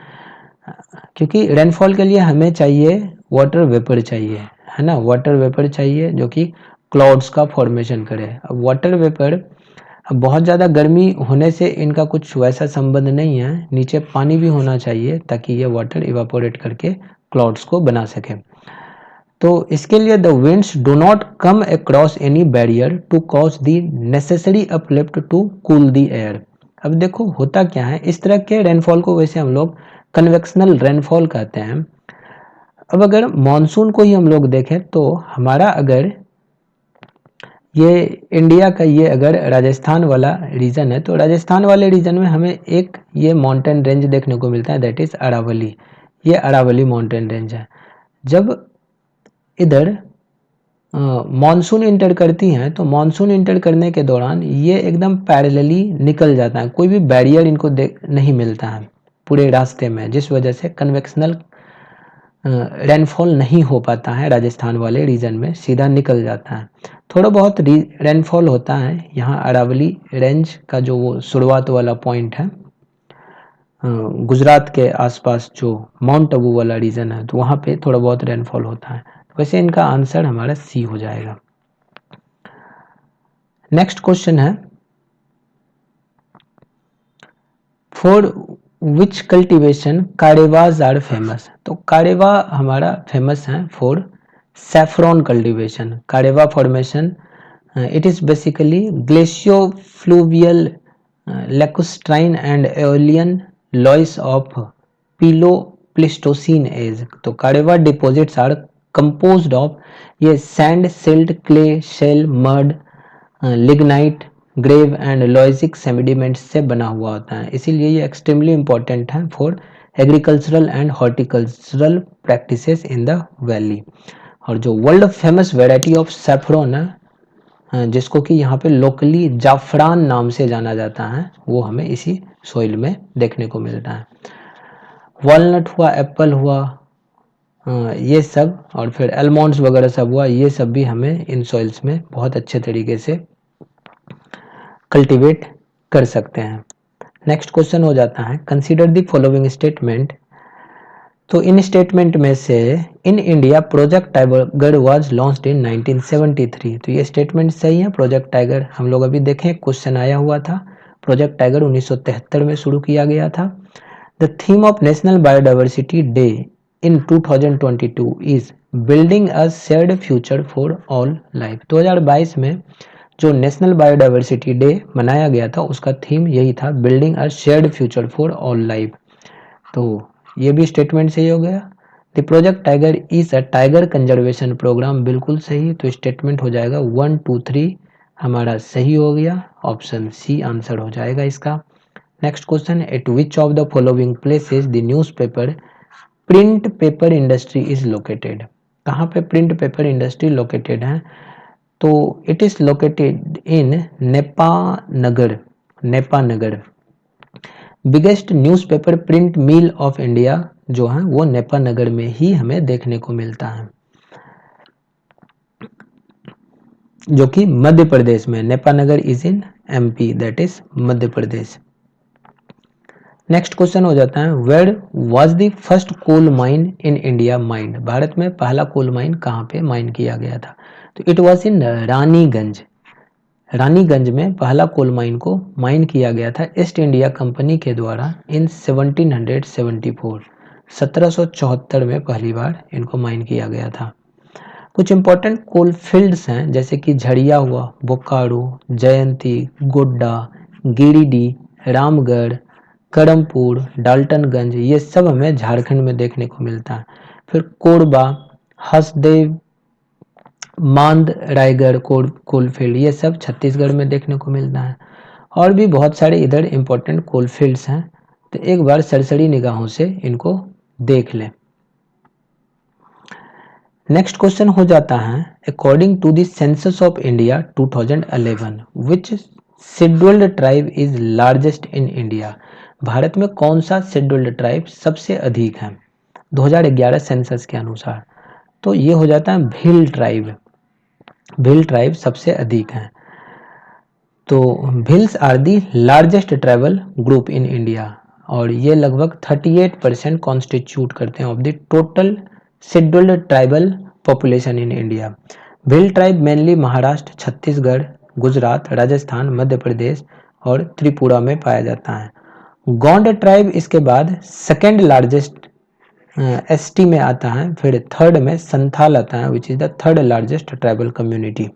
क्योंकि रेनफॉल के लिए हमें चाहिए वाटर वेपर चाहिए, है ना। वाटर वेपर चाहिए जो कि क्लाउड्स का फॉर्मेशन करे। अब वाटर वेपर, अब बहुत ज़्यादा गर्मी होने से इनका कुछ वैसा संबंध नहीं है, नीचे पानी भी होना चाहिए ताकि ये वाटर इवापोरेट करके क्लाउड्स को बना सके। तो इसके लिए the winds do not come across any barrier to cause the necessary uplift to cool the air. अब देखो होता क्या है, इस तरह के रेनफॉल को वैसे हम लोग कन्वेक्शनल रेनफॉल कहते हैं। अब अगर मानसून को ही हम लोग देखें तो हमारा अगर ये इंडिया का ये अगर राजस्थान वाला रीजन है तो राजस्थान वाले रीजन में हमें एक ये माउंटेन रेंज देखने को मिलता है, दैट इज़ अरावली। ये अरावली माउंटेन रेंज है। जब इधर मानसून इंटर करती हैं तो मानसून इंटर करने के दौरान ये एकदम पैरेलली निकल जाता है, कोई भी बैरियर इनको नहीं मिलता है पूरे रास्ते में, जिस वजह से कन्वेक्शनल रेनफॉल नहीं हो पाता है राजस्थान वाले रीजन में, सीधा निकल जाता है। थोड़ा बहुत रेनफॉल होता है यहाँ अरावली रेंज का जो वो शुरुआत वाला पॉइंट है गुजरात के आसपास जो माउंट आबू वाला रीजन है, तो वहाँ पे थोड़ा बहुत रेनफॉल होता है। वैसे इनका आंसर हमारा सी हो जाएगा। नेक्स्ट क्वेश्चन है for which cultivation karewas are famous. तो कारेवा हमारा फेमस है for saffron cultivation. Karewa formation it is basically glaciofluvial lacustrine and aeolian loess of Pleistocene age. तो karewa deposits are composed of ये sand, silt, clay, shale, mud, lignite, gravel and loessic sediments से बना हुआ होता है। इसीलिए ये एक्सट्रीमली इंपॉर्टेंट है for agricultural and horticultural practices in the valley. और जो world famous variety of saffron है जिसको कि यहाँ पे लोकली जाफरान नाम से जाना जाता है, वो हमें इसी सॉइल में देखने को मिलता है। वॉलनट हुआ, एप्पल हुआ, ये सब, और फिर एलमॉन्ड्स वगैरह सब हुआ, ये सब भी हमें इन सॉइल्स में बहुत अच्छे तरीके से कल्टीवेट कर सकते हैं। नेक्स्ट क्वेश्चन हो जाता है, कंसीडर द फॉलोइंग स्टेटमेंट। तो इन स्टेटमेंट में से in India project tiger was launched in 1973, तो ये स्टेटमेंट सही है। प्रोजेक्ट टाइगर हम लोग अभी देखें, क्वेश्चन आया हुआ था। प्रोजेक्ट टाइगर 1973 में शुरू किया गया था। The theme of national biodiversity day in 2022 is building a shared future for all life. 2022 में जो नेशनल बायोडाइवर्सिटी डे मनाया गया था, उसका थीम यही था, building a shared future for all life. तो ये भी स्टेटमेंट सही हो गया। The project tiger is a tiger conservation programme, बिल्कुल सही। तो स्टेटमेंट हो जाएगा 1 2 3 हमारा सही हो गया, ऑप्शन सी आंसर हो जाएगा इसका। Next question, eight which of the following places the newspaper print paper industry is located. कहाँ पे प्रिंट पेपर इंडस्ट्री लोकेटेड है? तो it is located in Nepanagar. Nepanagar biggest newspaper print mill of India जो है वो नेपानगर में ही हमें देखने को मिलता है, जो कि मध्य प्रदेश में। Nepanagar is in MP, that is Madhya Pradesh. Next question हो जाता है, where was the first coal mine in India mined. Bharat में पहला कोल माइन कहाँ पे माइन किया गया था? तो it was in Raniganj. Raniganj में पहला कोल माइन को माइन किया गया था ईस्ट इंडिया कंपनी के द्वारा इन 1774, 1774 में पहली बार इनको माइन किया गया था। कुछ इंपॉर्टेंट कोल फील्ड्स हैं, जैसे कि झड़िया हुआ, बोकारो, जयंती, गोड्डा, गिरिडीह, रामगढ़, करमपुर, डाल्टनगंज, ये सब हमें झारखंड में देखने को मिलता है। फिर कोरबा, हसदेव, मांद, रायगढ़ कोलफील्ड, ये सब छत्तीसगढ़ में देखने को मिलता है। और भी बहुत सारे इधर इंपॉर्टेंट कोलफील्ड्स हैं, तो एक बार सरसरी निगाहों से इनको देख लें। नेक्स्ट क्वेश्चन हो जाता है, according to the census of India 2011 which scheduled tribe is largest in India. Bharat में कौन सा शेड्यूल्ड ट्राइब सबसे अधिक है 2011 सेंसस के अनुसार? तो ये हो जाता है भील ट्राइब। भील ट्राइब सबसे अधिक है। तो Bhils are the largest tribal group in India, और ये लगभग 38% कॉन्स्टिट्यूट करते हैं of the total scheduled tribal population in India. Bhil tribe mainly Maharashtra, Chhattisgarh, Gujarat, Rajasthan, Madhya Pradesh और त्रिपुरा में पाया जाता है। गोंड ट्राइब इसके बाद सेकेंड लार्जेस्ट एसटी में आता है, फिर थर्ड में संथाल आता है which is the third largest tribal community.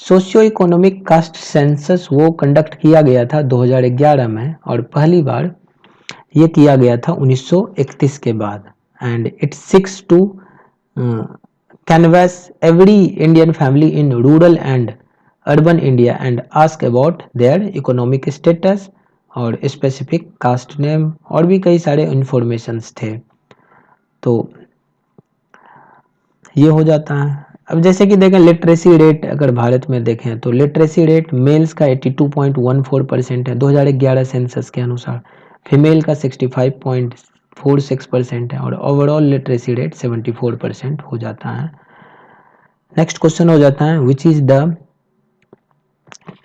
Socio economic caste census वो कंडक्ट किया गया था 2011 में, और पहली बार ये किया गया था 1931 के बाद। And it seeks to canvass every Indian family in rural and urban India and ask about their economic status और स्पेसिफिक कास्ट नेम, और भी कई सारे इंफॉर्मेशंस थे। तो ये हो जाता है। अब जैसे कि देखें लिटरेसी रेट, अगर भारत में देखें तो लिटरेसी रेट मेल्स का 82.14% है 2011 सेंसस के अनुसार, फीमेल का 65.46% है, और ओवरऑल लिटरेसी रेट 74% हो जाता है। नेक्स्ट क्वेश्चन हो जाता है, which is the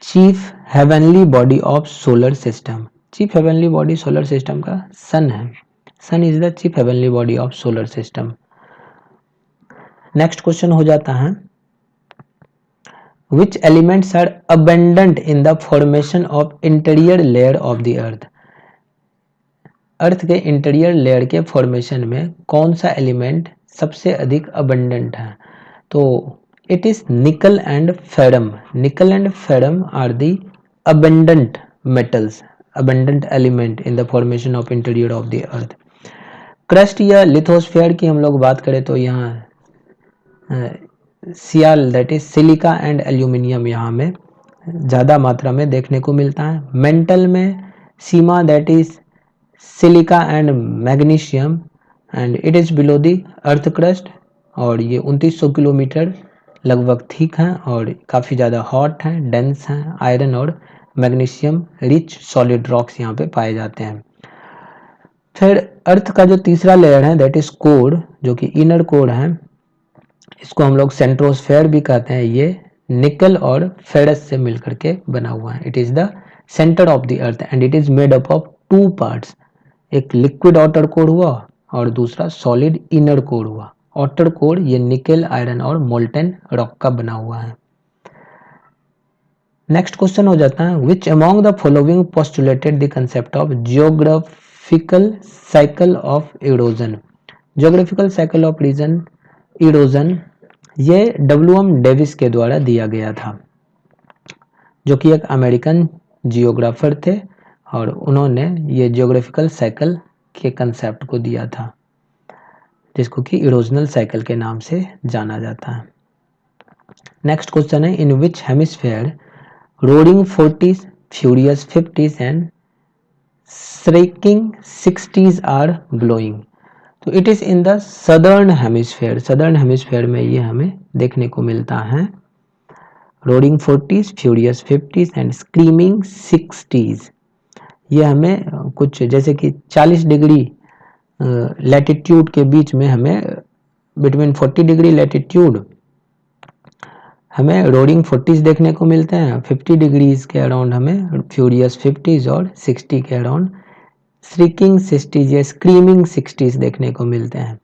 chief heavenly body of solar system. Chief heavenly body solar system का सन है। Sun is the chief heavenly body of solar system. Next question हो जाता है, which elements are abundant in the formation of interior layer of the earth. Earth के interior layer के formation में कौन सा एलिमेंट सबसे अधिक अबंडेंट है? तो it is nickel and ferrum. Nickel and ferrum are the abundant metals, abundant element in the formation of interior of the earth. Crust या लिथोस्फीयर की हम लोग बात करें तो यहाँ sial that is silica and aluminium यहाँ में ज़्यादा मात्रा में देखने को मिलता है। मेंटल में sima that is silica and magnesium, and it is below the earth crust, और ये 2900 किलोमीटर लगभग थिक हैं और काफ़ी ज़्यादा हॉट हैं, डेंस हैं। आयरन और मैग्नीशियम रिच सॉलिड रॉक्स यहाँ पे पाए जाते हैं। फिर अर्थ का जो तीसरा लेयर है दैट इज कोर, जो कि इनर कोर है, इसको हम लोग सेंट्रोस्फेयर भी कहते हैं। ये निकल और फेरस से मिलकर के बना हुआ है। It is the centre of the earth and it is made up of two parts, एक लिक्विड आउटर कोर हुआ और दूसरा सॉलिड इनर कोर हुआ। आउटर कोर ये निकल, आयरन और मोल्टेन रॉक का बना हुआ है। नेक्स्ट क्वेश्चन हो जाता है, which among the following postulated the concept of geographical cycle of erosion. Geographical cycle of region erosion ये WM डेविस के द्वारा दिया गया था, जो कि एक अमेरिकन जियोग्राफर थे और उन्होंने ये जियोग्राफिकल साइकिल के कंसेप्ट को दिया था, जिसको कि इरोजनल साइकिल के नाम से जाना जाता है। नेक्स्ट क्वेश्चन है, in which hemisphere roaring 40s, furious 50s and shrieking 60s are blowing. तो it is in the southern hemisphere. Southern hemisphere में ये हमें देखने को मिलता है। Roaring 40s, furious 50s and screaming 60s, ये हमें कुछ जैसे कि 40 डिग्री लैटिट्यूड के बीच में हमें बिटवीन 40 डिग्री लैटिट्यूड हमें रोरिंग 40s देखने को मिलते हैं। 50 डिग्रीज के अराउंड हमें फ्यूरियस 50s और 60 के अराउंड श्रीकिंग 60s या स्क्रीमिंग 60s देखने को मिलते हैं।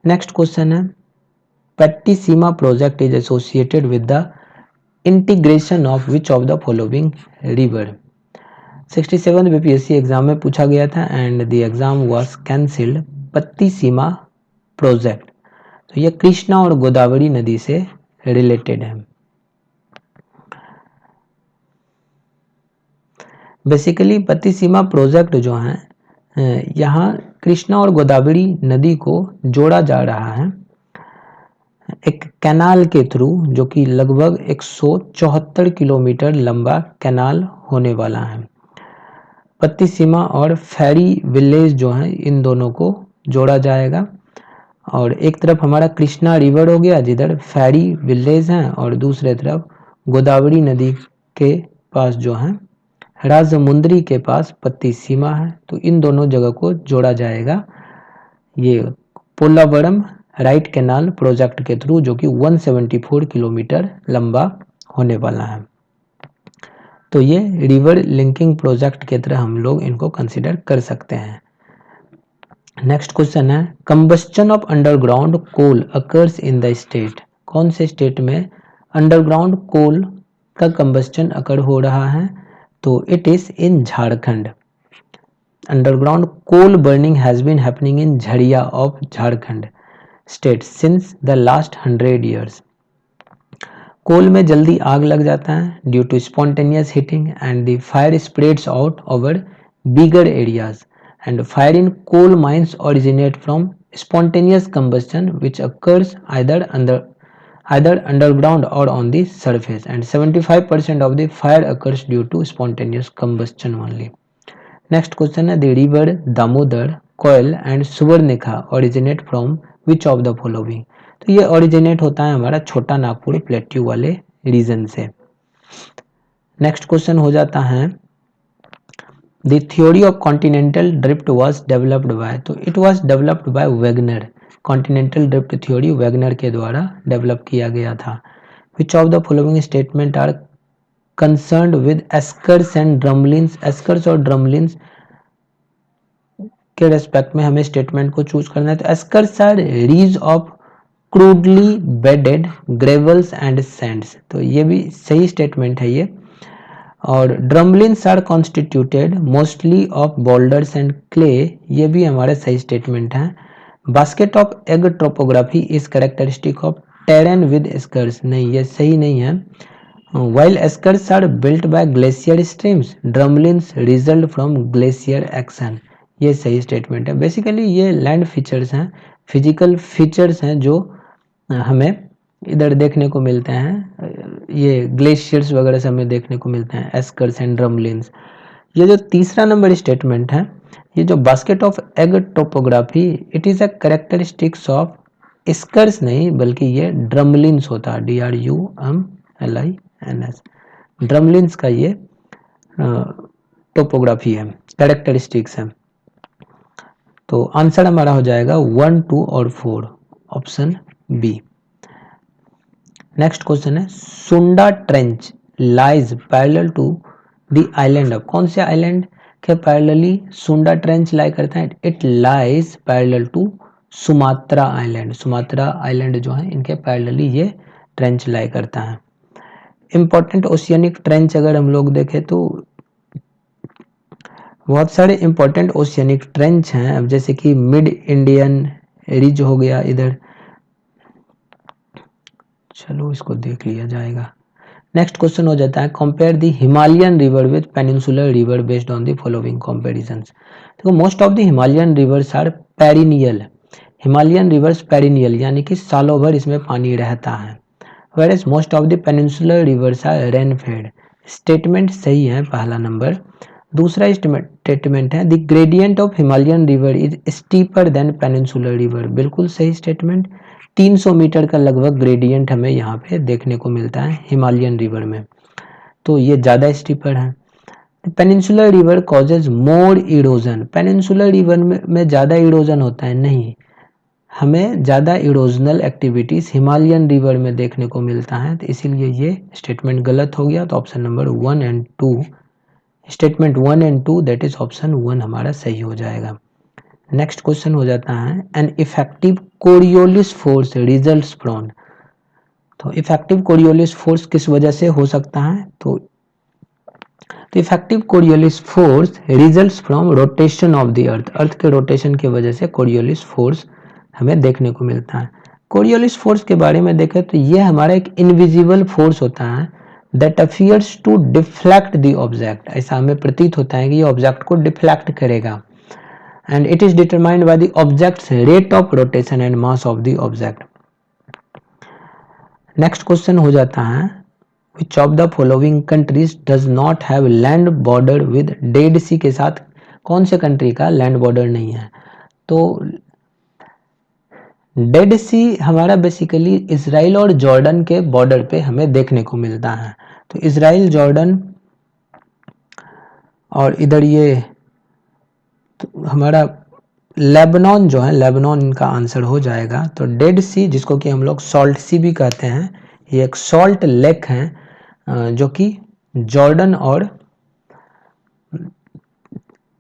नेक्स्ट क्वेश्चन है, Pattiseema project is associated with the integration of which of the following river. 67 BPSC exam में पूछा गया था and the exam was cancelled. Pattiseema project, तो ये कृष्णा और गोदावरी नदी से रिलेटेड है। बेसिकली पट्टिसीमा प्रोजेक्ट जो है, यहाँ कृष्णा और गोदावरी नदी को जोड़ा जा रहा है एक कैनाल के थ्रू, जो कि लगभग 174 किलोमीटर लंबा कैनाल होने वाला है। पट्टिसीमा और फेरी विलेज जो है, इन दोनों को जोड़ा जाएगा। और एक तरफ हमारा कृष्णा रिवर हो गया जिधर फेरी विलेज हैं, और दूसरे तरफ गोदावरी नदी के पास जो है राजमुंद्री के पास पट्टिसीमा है। तो इन दोनों जगह को जोड़ा जाएगा ये पोलावरम राइट कैनाल प्रोजेक्ट के थ्रू, जो कि 174 किलोमीटर लंबा होने वाला है। तो ये रिवर लिंकिंग प्रोजेक्ट के तरह हम लोग इनको कंसिडर कर सकते हैं। नेक्स्ट क्वेश्चन है, combustion of underground coal occurs in the state. कौन से स्टेट में अंडरग्राउंड कोल का कंबस्टन अकर हो रहा है? तो it is in Jharkhand. Underground coal burning has been happening in Jharia of Jharkhand state since the last 100 years। Coal में जल्दी आग लग जाता है due to spontaneous heating and the fire spreads out over bigger areas and fire in coal mines originate from spontaneous combustion which occurs either underground or on the surface, and 75% of the fire occurs due to spontaneous combustion only. Next question है, the river Damodar, Koil and Suvarnika originate from which of the following? तो ये originate होता है हमारा छोटा Nagpur plateau वाले reason से। Next question हो जाता है, The theory of continental drift was developed by, तो it was developed by Wegener। continental drift theory Wegener के द्वारा डेवलप किया गया था। Which of the following statement are concerned with Eskers and Drumlins? Eskers और Drumlins के respect में हमें स्टेटमेंट को चूज करना है। तो Eskers are ridges of crudely bedded gravels and sands, तो ये भी सही स्टेटमेंट है ये। और drumlins are constituted mostly of boulders and clay, ये भी हमारा सही स्टेटमेंट है। Basket of egg topography is characteristic of terrain with eskers, नहीं ये सही नहीं है। While eskers are built by glacier streams, drumlins result from glacier action, ये सही स्टेटमेंट है। बेसिकली ये लैंड फीचर्स हैं, फिजिकल फीचर्स हैं जो हमें इधर देखने को मिलते हैं, ये ग्लेशियर्स वगैरह से हमें देखने को मिलते हैं, एस्कर्स एंड ड्रमलिन्स। ये जो तीसरा नंबर स्टेटमेंट है ये जो basket of egg topography, it is a characteristics of स्कर्स नहीं बल्कि ये ड्रमलिन्स होता है, DRUMLINS, ड्रमलिन्स का ये टोपोग्राफी है, कैरेक्टरिस्टिक्स है। तो आंसर हमारा हो जाएगा 1, 2 और 4, ऑप्शन बी। नेक्स्ट क्वेश्चन है, Sunda trench lies parallel to the island of, कौन से आइलैंड के पैरेलली सुंडा ट्रेंच लाई करता है? It lies parallel to Sumatra island, Sumatra island जो है इनके पैरेलली ये ट्रेंच लाई करता है। इंपॉर्टेंट ओशियनिक ट्रेंच अगर हम लोग देखें तो बहुत सारे इंपॉर्टेंट ओशियनिक ट्रेंच हैं, अब जैसे कि मिड इंडियन रिज हो गया इधर, चलो इसको देख लिया जाएगा। नेक्स्ट क्वेश्चन हो जाता है, compare the Himalayan river with peninsular river based on the following comparisons. देखो most of the Himalayan rivers are perennial, Himalayan rivers perennial यानी कि सालों भर इसमें पानी रहता है, whereas most of the peninsular rivers are rain fed। Statement सही है पहला नंबर। दूसरा स्टेटमेंट है, the gradient of Himalayan river is steeper than peninsular river, बिल्कुल सही स्टेटमेंट। 300 मीटर का लगभग ग्रेडियंट हमें यहाँ पे देखने को मिलता है हिमालयन रिवर में, तो ये ज़्यादा स्टीपर है। पेनिनसुलर रिवर कॉजेज मोर इरोजन, पेनिनसुलर रिवर में ज़्यादा इरोजन होता है? नहीं, हमें ज़्यादा इरोजनल एक्टिविटीज़ हिमालयन रिवर में देखने को मिलता है, तो इसीलिए ये स्टेटमेंट गलत हो गया। तो option number 1 and 2, statement 1 and 2 that is option 1 हमारा सही हो जाएगा। नेक्स्ट क्वेश्चन हो जाता है, an effective Coriolis force results from, तो इफेक्टिव कोरियोलिस फोर्स किस वजह से हो सकता है? तो effective Coriolis force results from rotation of the earth, earth के रोटेशन की वजह से कोरियोलिस फोर्स हमें देखने को मिलता है। कोरियोलिस फोर्स के बारे में देखें तो ये हमारा एक इनविजिबल फोर्स होता है that appears to deflect the object, ऐसा हमें प्रतीत होता है कि ये ऑब्जेक्ट को डिफ्लेक्ट करेगा, and it is determined by the object's rate of rotation and mass of the object. Next question हो जाता है, which of the following countries does not have land border with Dead Sea, के साथ कौन से country का land border नहीं है? तो डेड सी हमारा बेसिकली इजराइल और जॉर्डन के बॉर्डर पे हमें देखने को मिलता है, तो इजराइल, जॉर्डन और इधर ये तो हमारा लेबनान जो है, लेबनान इनका आंसर हो जाएगा। तो डेड सी जिसको कि हम लोग सॉल्ट सी भी कहते हैं, ये एक सॉल्ट लेक है जो कि जॉर्डन और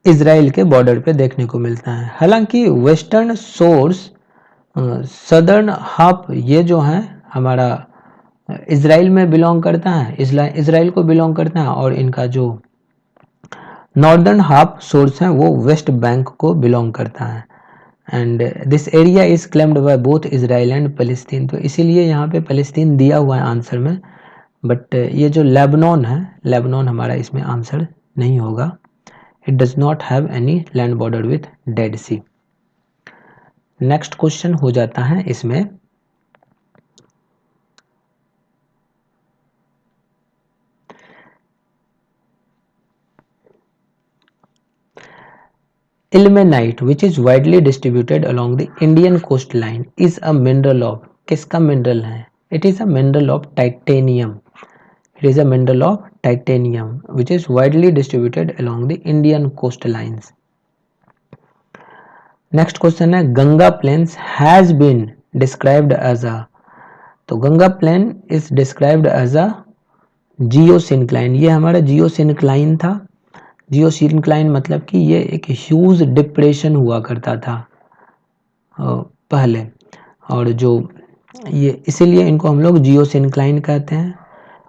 इजराइल के बॉर्डर पे देखने को मिलता है। हालांकि वेस्टर्न सोर्स सदर्न हाफ ये जो है हमारा इजराइल में बिलोंग करता है, इजराइल को बिलोंग करता है, और इनका जो नॉर्दर्न हाफ सोर्स है वो वेस्ट बैंक को बिलोंग करता है, and this area is claimed by both Israel and Palestine, तो इसीलिए यहाँ पे पैलेस्टीन दिया हुआ है आंसर में, बट ये जो लेबनान है, लेबनान हमारा इसमें आंसर नहीं होगा, it does not have any land border with Dead Sea. Next question हो जाता है इसमें, ilmenite which is widely distributed along the Indian coast line is a mineral of, किसका मिनरल है? It is a mineral of titanium, it is a mineral of titanium which is widely distributed along the Indian coast lines. Next question है, Ganga plains has been described as a, तो Ganga plane is described as a geosyncline, ये हमारा जियोसिनक्लाइन था। जियोसिनक्लाइन मतलब कि ये एक huge depression हुआ करता था पहले, और जो ये इसीलिए इनको हम लोग जियोसिनक्लाइन कहते हैं।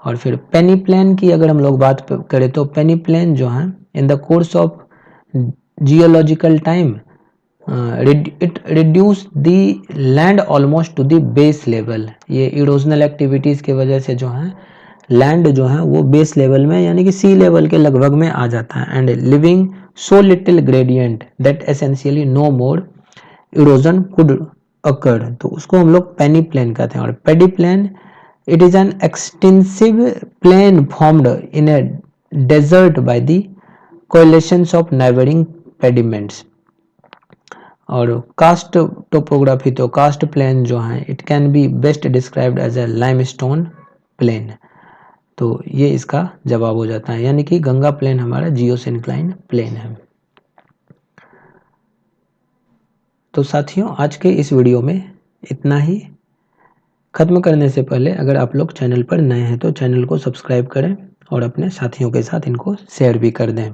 और फिर पेनीप्लेन की अगर हम लोग बात करें तो पेनीप्लेन जो है in the course of geological time it reduce the land almost two the base level, ये इरोजनल एक्टिविटीज़ की वजह से जो है लैंड जो है वो बेस लेवल में यानी कि सी लेवल के लगभग में आ जाता है, and living so little gradient that essentially no more erosion could occur, तो उसको हम लोग पेनी प्लेन कहते हैं। और pediplain it is an extensive plain formed in a desert by the coalescence of neighbouring pediments. और karst topography, तो karst plain जो हैं it can be best described as a limestone plain. तो ये इसका जवाब हो जाता है, यानी कि गंगा प्लेन हमारा जियोसिंक्लाइन प्लेन है। तो साथियों आज के इस वीडियो में इतना ही। खत्म करने से पहले अगर आप लोग चैनल पर नए हैं तो चैनल को सब्सक्राइब करें और अपने साथियों के साथ इनको शेयर भी कर दें।